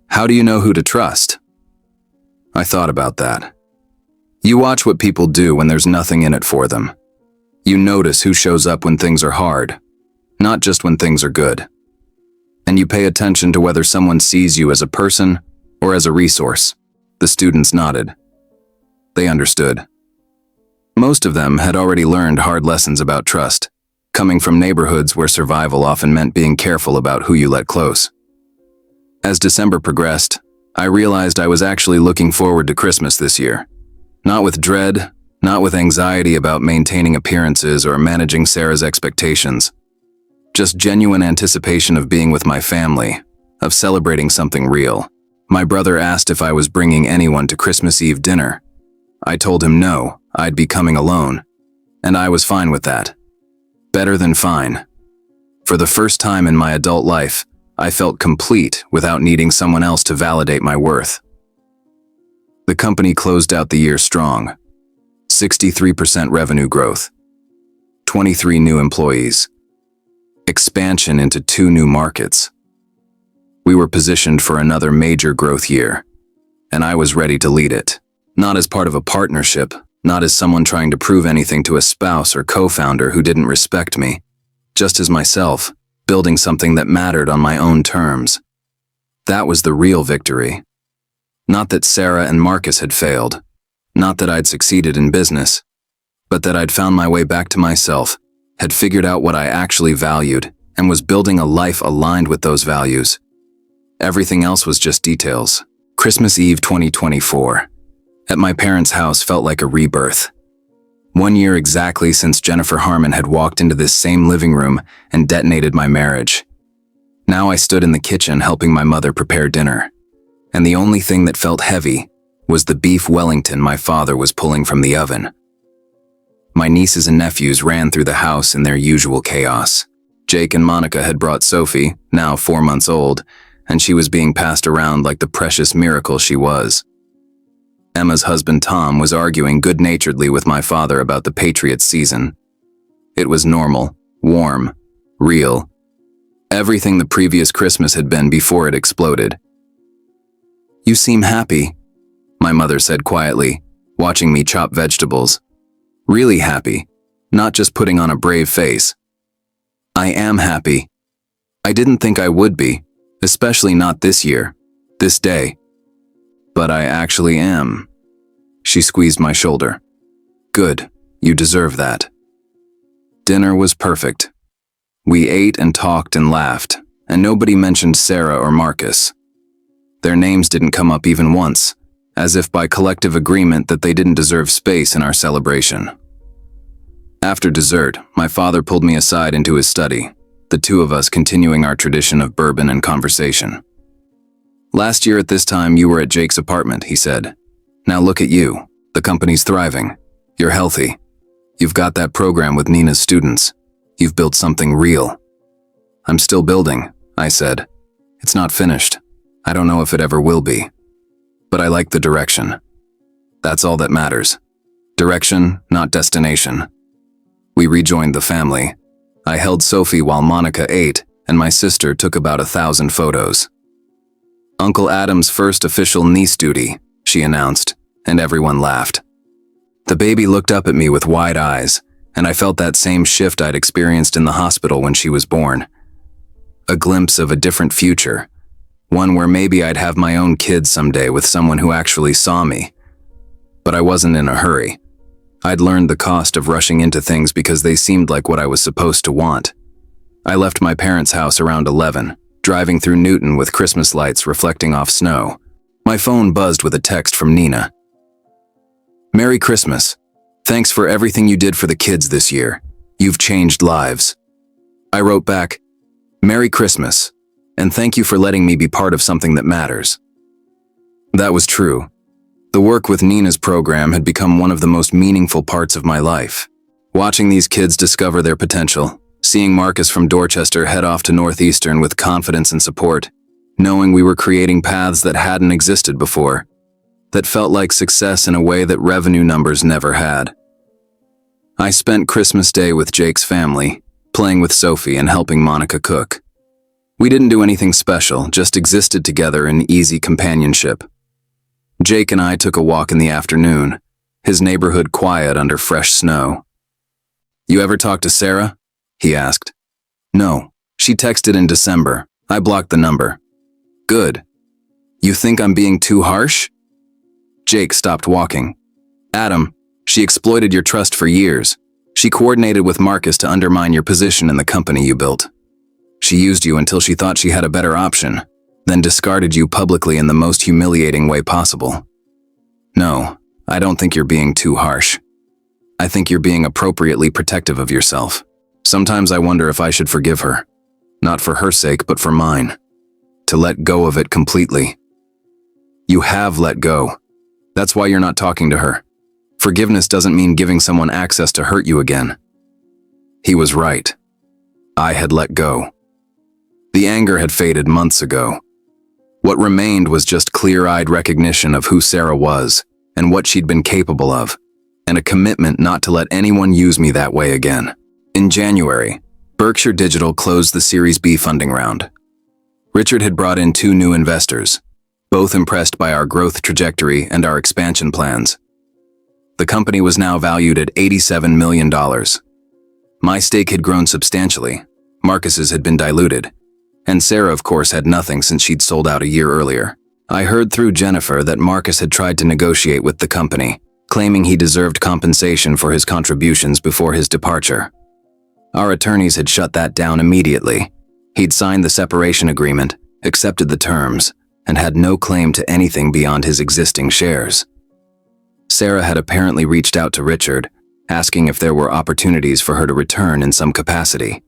"How do you know who to trust?" I thought about that. You watch what people do when there's nothing in it for them. You notice who shows up when things are hard, not just when things are good. And you pay attention to whether someone sees you as a person or as a resource. The students nodded. They understood. Most of them had already learned hard lessons about trust, coming from neighborhoods where survival often meant being careful about who you let close. As December progressed, I realized I was actually looking forward to Christmas this year. Not with dread, not with anxiety about maintaining appearances or managing Sarah's expectations. Just genuine anticipation of being with my family, of celebrating something real. My brother asked if I was bringing anyone to Christmas Eve dinner. I told him no, I'd be coming alone. And I was fine with that. Better than fine. For the first time in my adult life, I felt complete without needing someone else to validate my worth. The company closed out the year strong. 63% revenue growth. 23 new employees. Expansion into 2 new markets. We were positioned for another major growth year, and I was ready to lead it. Not as part of a partnership, not as someone trying to prove anything to a spouse or co-founder who didn't respect me, just as myself, building something that mattered on my own terms. That was the real victory. Not that Sarah and Marcus had failed, not that I'd succeeded in business, but that I'd found my way back to myself, had figured out what I actually valued, and was building a life aligned with those values. Everything else was just details. Christmas Eve 2024. At my parents' house felt like a rebirth. 1 year exactly since Jennifer Harmon had walked into this same living room and detonated my marriage. Now I stood in the kitchen helping my mother prepare dinner, and the only thing that felt heavy was the beef Wellington my father was pulling from the oven. My nieces and nephews ran through the house in their usual chaos. Jake and Monica had brought Sophie, now 4 months old, and she was being passed around like the precious miracle she was. Emma's husband Tom was arguing good-naturedly with my father about the Patriots season. It was normal, warm, real. Everything the previous Christmas had been before it exploded. "You seem happy," my mother said quietly, watching me chop vegetables. Really happy, not just putting on a brave face. I am happy. I didn't think I would be, especially not this year, this day. But I actually am. She squeezed my shoulder. Good, you deserve that. Dinner was perfect. We ate and talked and laughed, and nobody mentioned Sarah or Marcus. Their names didn't come up even once, as if by collective agreement that they didn't deserve space in our celebration. After dessert, my father pulled me aside into his study, the two of us continuing our tradition of bourbon and conversation. "Last year at this time you were at Jake's apartment," he said. "Now look at you. The company's thriving. You're healthy. You've got that program with Nina's students. You've built something real." "I'm still building," I said. "It's not finished. I don't know if it ever will be. But I like the direction. That's all that matters. Direction, not destination." We rejoined the family. I held Sophie while Monica ate, and my sister took about 1,000 photos. "Uncle Adam's first official niece duty," she announced, and everyone laughed. The baby looked up at me with wide eyes, and I felt that same shift I'd experienced in the hospital when she was born. A glimpse of a different future, one where maybe I'd have my own kids someday with someone who actually saw me. But I wasn't in a hurry. I'd learned the cost of rushing into things because they seemed like what I was supposed to want. I left my parents' house around 11, driving through Newton with Christmas lights reflecting off snow. My phone buzzed with a text from Nina. "Merry Christmas. Thanks for everything you did for the kids this year. You've changed lives." I wrote back, "Merry Christmas, and thank you for letting me be part of something that matters." That was true. The work with Nina's program had become one of the most meaningful parts of my life. Watching these kids discover their potential, seeing Marcus from Dorchester head off to Northeastern with confidence and support, knowing we were creating paths that hadn't existed before, that felt like success in a way that revenue numbers never had. I spent Christmas Day with Jake's family, playing with Sophie and helping Monica cook. We didn't do anything special, just existed together in easy companionship. Jake and I took a walk in the afternoon, his neighborhood quiet under fresh snow. "You ever talk to Sarah?" he asked. "No. She texted in December. I blocked the number." "Good. You think I'm being too harsh?" Jake stopped walking. "Adam, she exploited your trust for years. She coordinated with Marcus to undermine your position in the company you built. She used you until she thought she had a better option, then discarded you publicly in the most humiliating way possible. No, I don't think you're being too harsh. I think you're being appropriately protective of yourself. Sometimes I wonder if I should forgive her. Not for her sake, but for mine. To let go of it completely." "You have let go. That's why you're not talking to her. Forgiveness doesn't mean giving someone access to hurt you again." He was right. I had let go. The anger had faded months ago. What remained was just clear-eyed recognition of who Sarah was and what she'd been capable of, and a commitment not to let anyone use me that way again. In January, Berkshire Digital closed the Series B funding round. Richard had brought in 2 new investors, both impressed by our growth trajectory and our expansion plans. The company was now valued at $87 million. My stake had grown substantially, Marcus's had been diluted, and Sarah, of course, had nothing since she'd sold out a year earlier. I heard through Jennifer that Marcus had tried to negotiate with the company, claiming he deserved compensation for his contributions before his departure. Our attorneys had shut that down immediately. He'd signed the separation agreement, accepted the terms, and had no claim to anything beyond his existing shares. Sarah had apparently reached out to Richard, asking if there were opportunities for her to return in some capacity.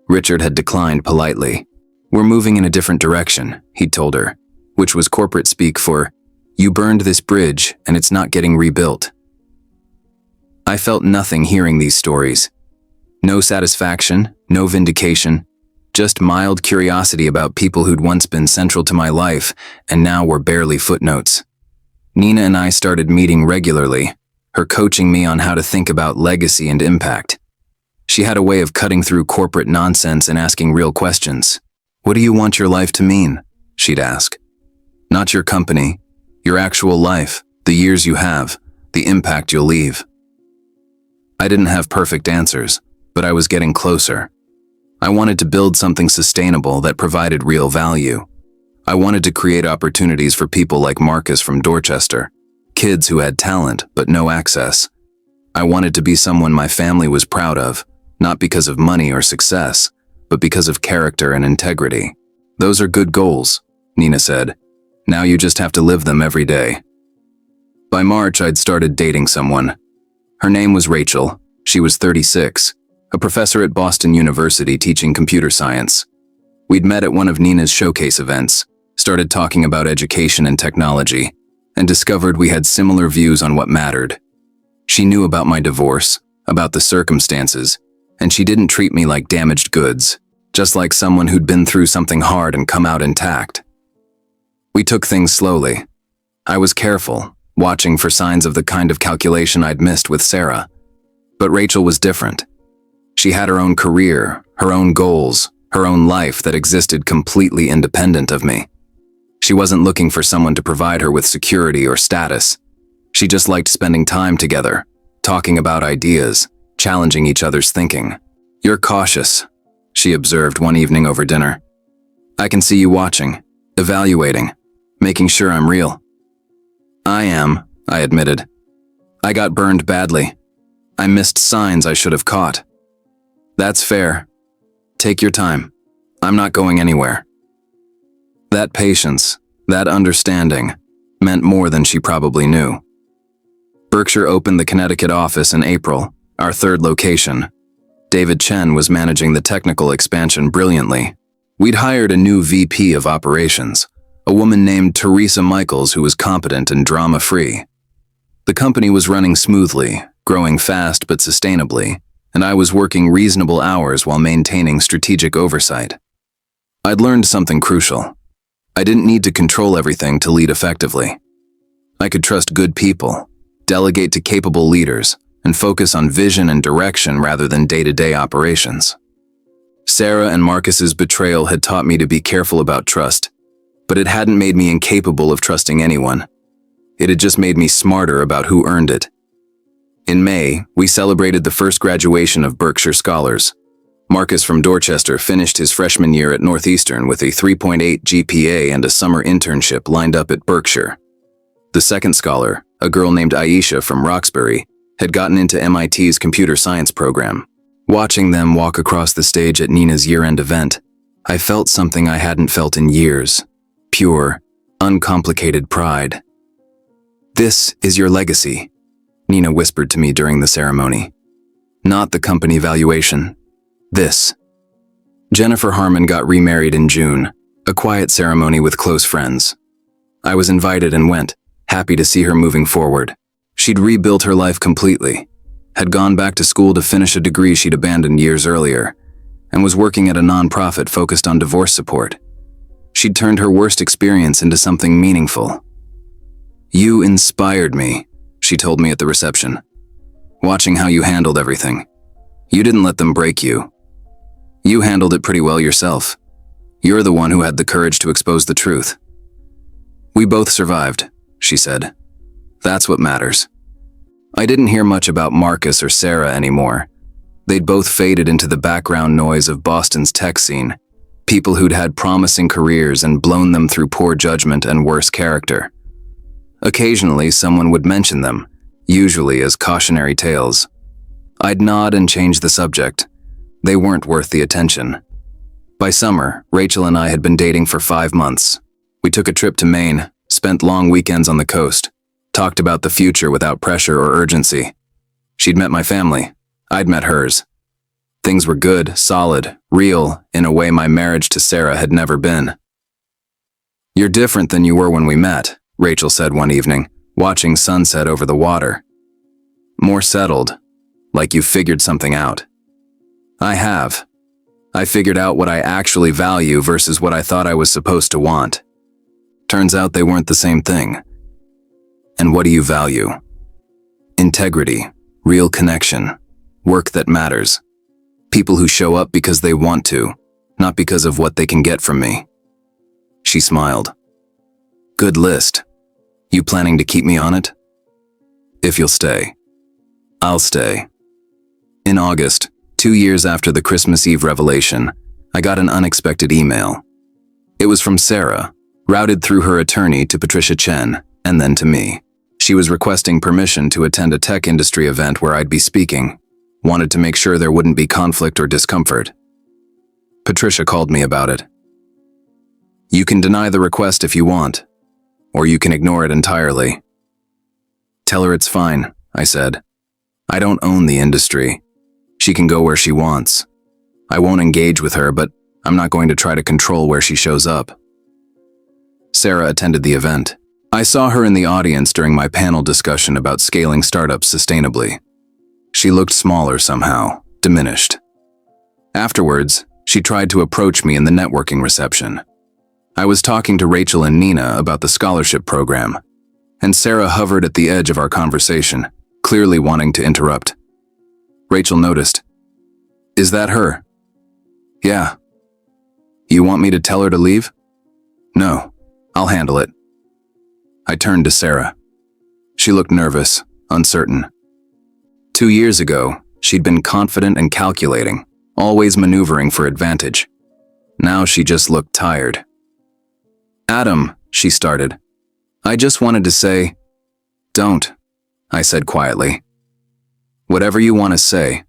Richard had declined politely. "We're moving in a different direction," he'd told her, which was corporate speak for, "You burned this bridge and it's not getting rebuilt." I felt nothing hearing these stories. No satisfaction, no vindication, just mild curiosity about people who'd once been central to my life and now were barely footnotes. Nina and I started meeting regularly, her coaching me on how to think about legacy and impact. She had a way of cutting through corporate nonsense and asking real questions. "What do you want your life to mean?" she'd ask. "Not your company, your actual life, the years you have, the impact you'll leave." I didn't have perfect answers, but I was getting closer. I wanted to build something sustainable that provided real value. I wanted to create opportunities for people like Marcus from Dorchester, kids who had talent but no access. I wanted to be someone my family was proud of, not because of money or success, but because of character and integrity. "Those are good goals," Nina said. "Now you just have to live them every day." By March, I'd started dating someone. Her name was Rachel. She was 36, a professor at Boston University teaching computer science. We'd met at one of Nina's showcase events, started talking about education and technology, and discovered we had similar views on what mattered. She knew about my divorce, about the circumstances, and she didn't treat me like damaged goods, just like someone who'd been through something hard and come out intact. We took things slowly. I was careful, watching for signs of the kind of calculation I'd missed with Sarah. But Rachel was different. She had her own career, her own goals, her own life that existed completely independent of me. She wasn't looking for someone to provide her with security or status. She just liked spending time together, talking about ideas, challenging each other's thinking. "You're cautious," she observed one evening over dinner. "I can see you watching, evaluating, making sure I'm real." "I am," I admitted, I got burned badly. I missed signs I should have caught. That's fair. Take your time. I'm not going anywhere. That patience, that understanding, meant more than she probably knew. Berkshire opened the Connecticut office in April, our third location. David Chen was managing the technical expansion brilliantly. We'd hired a new VP of operations, a woman named Teresa Michaels who was competent and drama-free. The company was running smoothly, growing fast but sustainably, and I was working reasonable hours while maintaining strategic oversight. I'd learned something crucial. I didn't need to control everything to lead effectively. I could trust good people, delegate to capable leaders, and focus on vision and direction rather than day-to-day operations. Sarah and Marcus's betrayal had taught me to be careful about trust, but it hadn't made me incapable of trusting anyone. It had just made me smarter about who earned it. In May, we celebrated the first graduation of Berkshire Scholars. Marcus from Dorchester finished his freshman year at Northeastern with a 3.8 GPA and a summer internship lined up at Berkshire. The second scholar, a girl named Aisha from Roxbury, had gotten into MIT's computer science program. Watching them walk across the stage at Nina's year-end event, I felt something I hadn't felt in years. Pure, uncomplicated pride. "This is your legacy," Nina whispered to me during the ceremony. "Not the company valuation. This." Jennifer Harmon got remarried in June, a quiet ceremony with close friends. I was invited and went, happy to see her moving forward. She'd rebuilt her life completely, had gone back to school to finish a degree she'd abandoned years earlier, and was working at a nonprofit focused on divorce support. She'd turned her worst experience into something meaningful. "You inspired me," she told me at the reception. "Watching how you handled everything. You didn't let them break you. You handled it pretty well yourself. You're the one who had the courage to expose the truth." "We both survived," she said. "That's what matters." I didn't hear much about Marcus or Sarah anymore. They'd both faded into the background noise of Boston's tech scene, people who'd had promising careers and blown them through poor judgment and worse character. Occasionally, someone would mention them, usually as cautionary tales. I'd nod and change the subject. They weren't worth the attention. By summer, Rachel and I had been dating for 5 months. We took a trip to Maine, spent long weekends on the coast, talked about the future without pressure or urgency. She'd met my family. I'd met hers. Things were good, solid, real, in a way my marriage to Sarah had never been. "You're different than you were when we met," Rachel said one evening, watching sunset over the water. "More settled, like you've figured something out." I have. I figured out what I actually value versus what I thought I was supposed to want. Turns out they weren't the same thing. "And what do you value?" "Integrity, real connection, work that matters. People who show up because they want to, not because of what they can get from me." She smiled. "Good list. You planning to keep me on it?" "If you'll stay." "I'll stay." In August, 2 years after the Christmas Eve revelation, I got an unexpected email. It was from Sarah, routed through her attorney to Patricia Chen, and then to me. She was requesting permission to attend a tech industry event where I'd be speaking. Wanted to make sure there wouldn't be conflict or discomfort. Patricia called me about it. "You can deny the request if you want, or you can ignore it entirely." "Tell her it's fine," I said. "I don't own the industry. She can go where she wants. I won't engage with her, but I'm not going to try to control where she shows up." Sarah attended the event. I saw her in the audience during my panel discussion about scaling startups sustainably. She looked smaller somehow, diminished. Afterwards, she tried to approach me in the networking reception. I was talking to Rachel and Nina about the scholarship program, and Sarah hovered at the edge of our conversation, clearly wanting to interrupt. Rachel noticed. "Is that her?" "Yeah." "You want me to tell her to leave?" "No, I'll handle it." I turned to Sarah. She looked nervous, uncertain. 2 years ago, she'd been confident and calculating, always maneuvering for advantage. Now she just looked tired. "Adam," she started. "I just wanted to say..." "Don't. I said quietly. Whatever you want to say,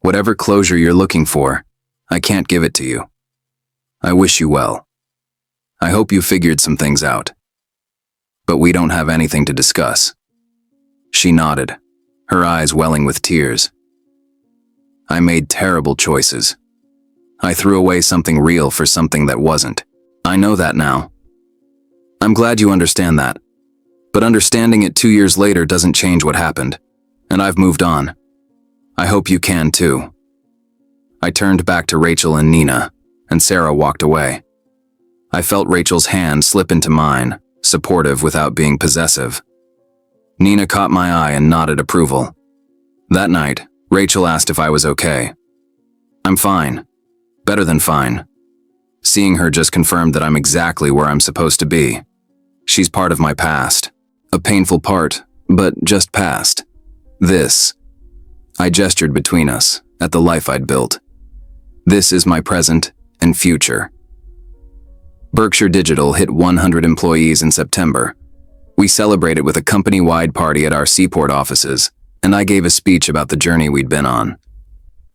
whatever closure you're looking for, I can't give it to you. I wish you well. I hope you figured some things out. But we don't have anything to discuss. She nodded, her eyes welling with tears. I made terrible choices. I threw away something real for something that wasn't. I know that now. I'm glad you understand that. But understanding it 2 years later doesn't change what happened, and I've moved on. I hope you can too. I turned back to Rachel and Nina, and Sarah walked away. I felt Rachel's hand slip into mine, supportive without being possessive. Nina caught my eye and nodded approval. That night, Rachel asked if I was okay. I'm fine. Better than fine. Seeing her just confirmed that I'm exactly where I'm supposed to be. She's part of my past. A painful part, but just past. This. I gestured between us, at the life I'd built. This is my present and future. Berkshire Digital hit 100 employees in September. We celebrated with a company-wide party at our Seaport offices, and I gave a speech about the journey we'd been on.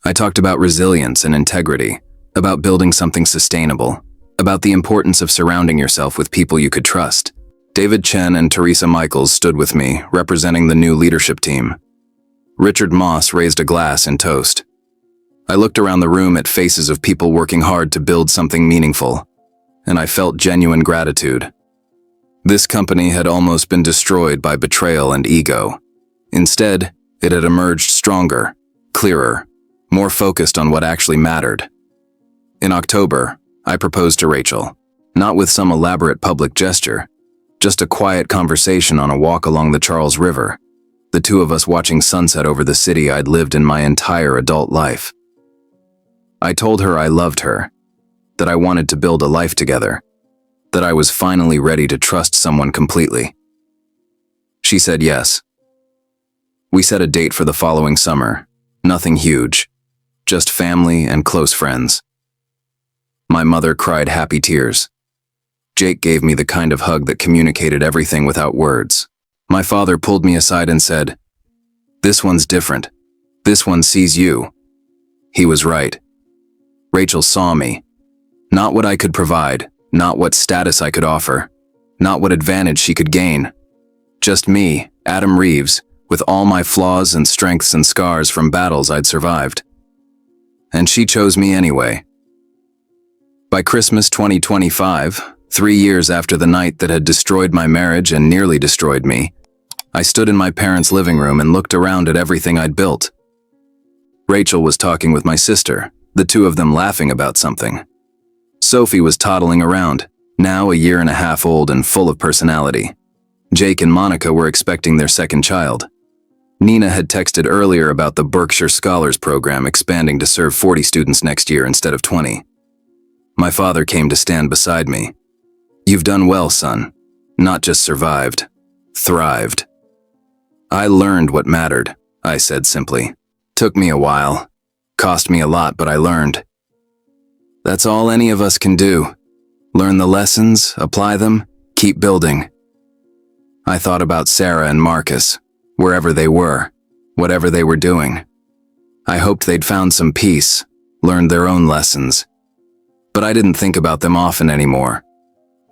I talked about resilience and integrity, about building something sustainable, about the importance of surrounding yourself with people you could trust. David Chen and Teresa Michaels stood with me, representing the new leadership team. Richard Moss raised a glass in toast. I looked around the room at faces of people working hard to build something meaningful, and I felt genuine gratitude. This company had almost been destroyed by betrayal and ego. Instead, it had emerged stronger, clearer, more focused on what actually mattered. In October, I proposed to Rachel, not with some elaborate public gesture, just a quiet conversation on a walk along the Charles River, the two of us watching sunset over the city I'd lived in my entire adult life. I told her I loved her, that I wanted to build a life together, that I was finally ready to trust someone completely. She said yes. We set a date for the following summer, nothing huge, just family and close friends. My mother cried happy tears. Jake gave me the kind of hug that communicated everything without words. My father pulled me aside and said, "This one's different. This one sees you." He was right. Rachel saw me. Not what I could provide, not what status I could offer, not what advantage she could gain. Just me, Adam Reeves, with all my flaws and strengths and scars from battles I'd survived. And she chose me anyway. By Christmas 2025, 3 years after the night that had destroyed my marriage and nearly destroyed me, I stood in my parents' living room and looked around at everything I'd built. Rachel was talking with my sister, the two of them laughing about something. Sophie was toddling around, now a 1.5 years old and full of personality. Jake and Monica were expecting their second child. Nina had texted earlier about the Berkshire Scholars Program expanding to serve 40 students next year instead of 20. My father came to stand beside me. "You've done well, son. Not just survived, thrived." I learned what mattered, I said simply. Took me a while. Cost me a lot, but I learned. That's all any of us can do. Learn the lessons, apply them, keep building. I thought about Sarah and Marcus, wherever they were, whatever they were doing. I hoped they'd found some peace, learned their own lessons. But I didn't think about them often anymore.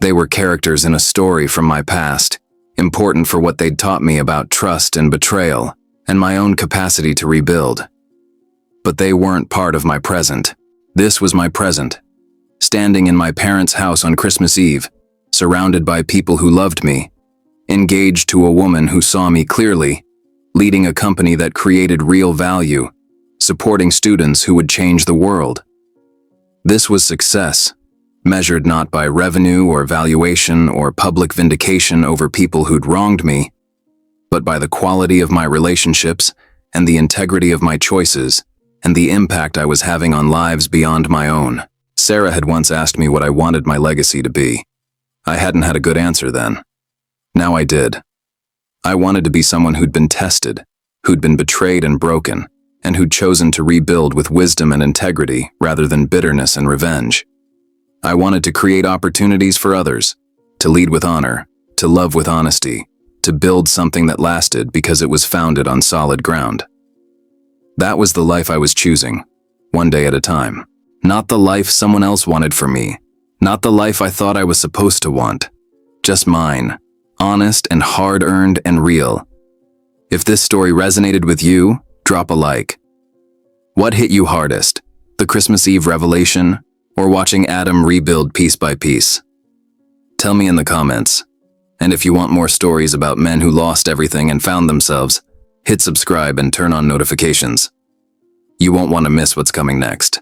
They were characters in a story from my past, important for what they'd taught me about trust and betrayal, and my own capacity to rebuild. But they weren't part of my present. This was my present. Standing in my parents' house on Christmas Eve, surrounded by people who loved me, engaged to a woman who saw me clearly, leading a company that created real value, supporting students who would change the world. This was success, measured not by revenue or valuation or public vindication over people who'd wronged me, but by the quality of my relationships and the integrity of my choices and the impact I was having on lives beyond my own. Sarah had once asked me what I wanted my legacy to be. I hadn't had a good answer then. Now I did. I wanted to be someone who'd been tested, who'd been betrayed and broken, and who'd chosen to rebuild with wisdom and integrity rather than bitterness and revenge. I wanted to create opportunities for others, to lead with honor, to love with honesty, to build something that lasted because it was founded on solid ground. That was the life I was choosing, one day at a time. Not the life someone else wanted for me. Not the life I thought I was supposed to want. Just mine, honest and hard-earned and real. If this story resonated with you, drop a like. What hit you hardest? The Christmas Eve revelation, or watching Adam rebuild piece by piece? Tell me in the comments. And if you want more stories about men who lost everything and found themselves, hit subscribe and turn on notifications. You won't want to miss what's coming next.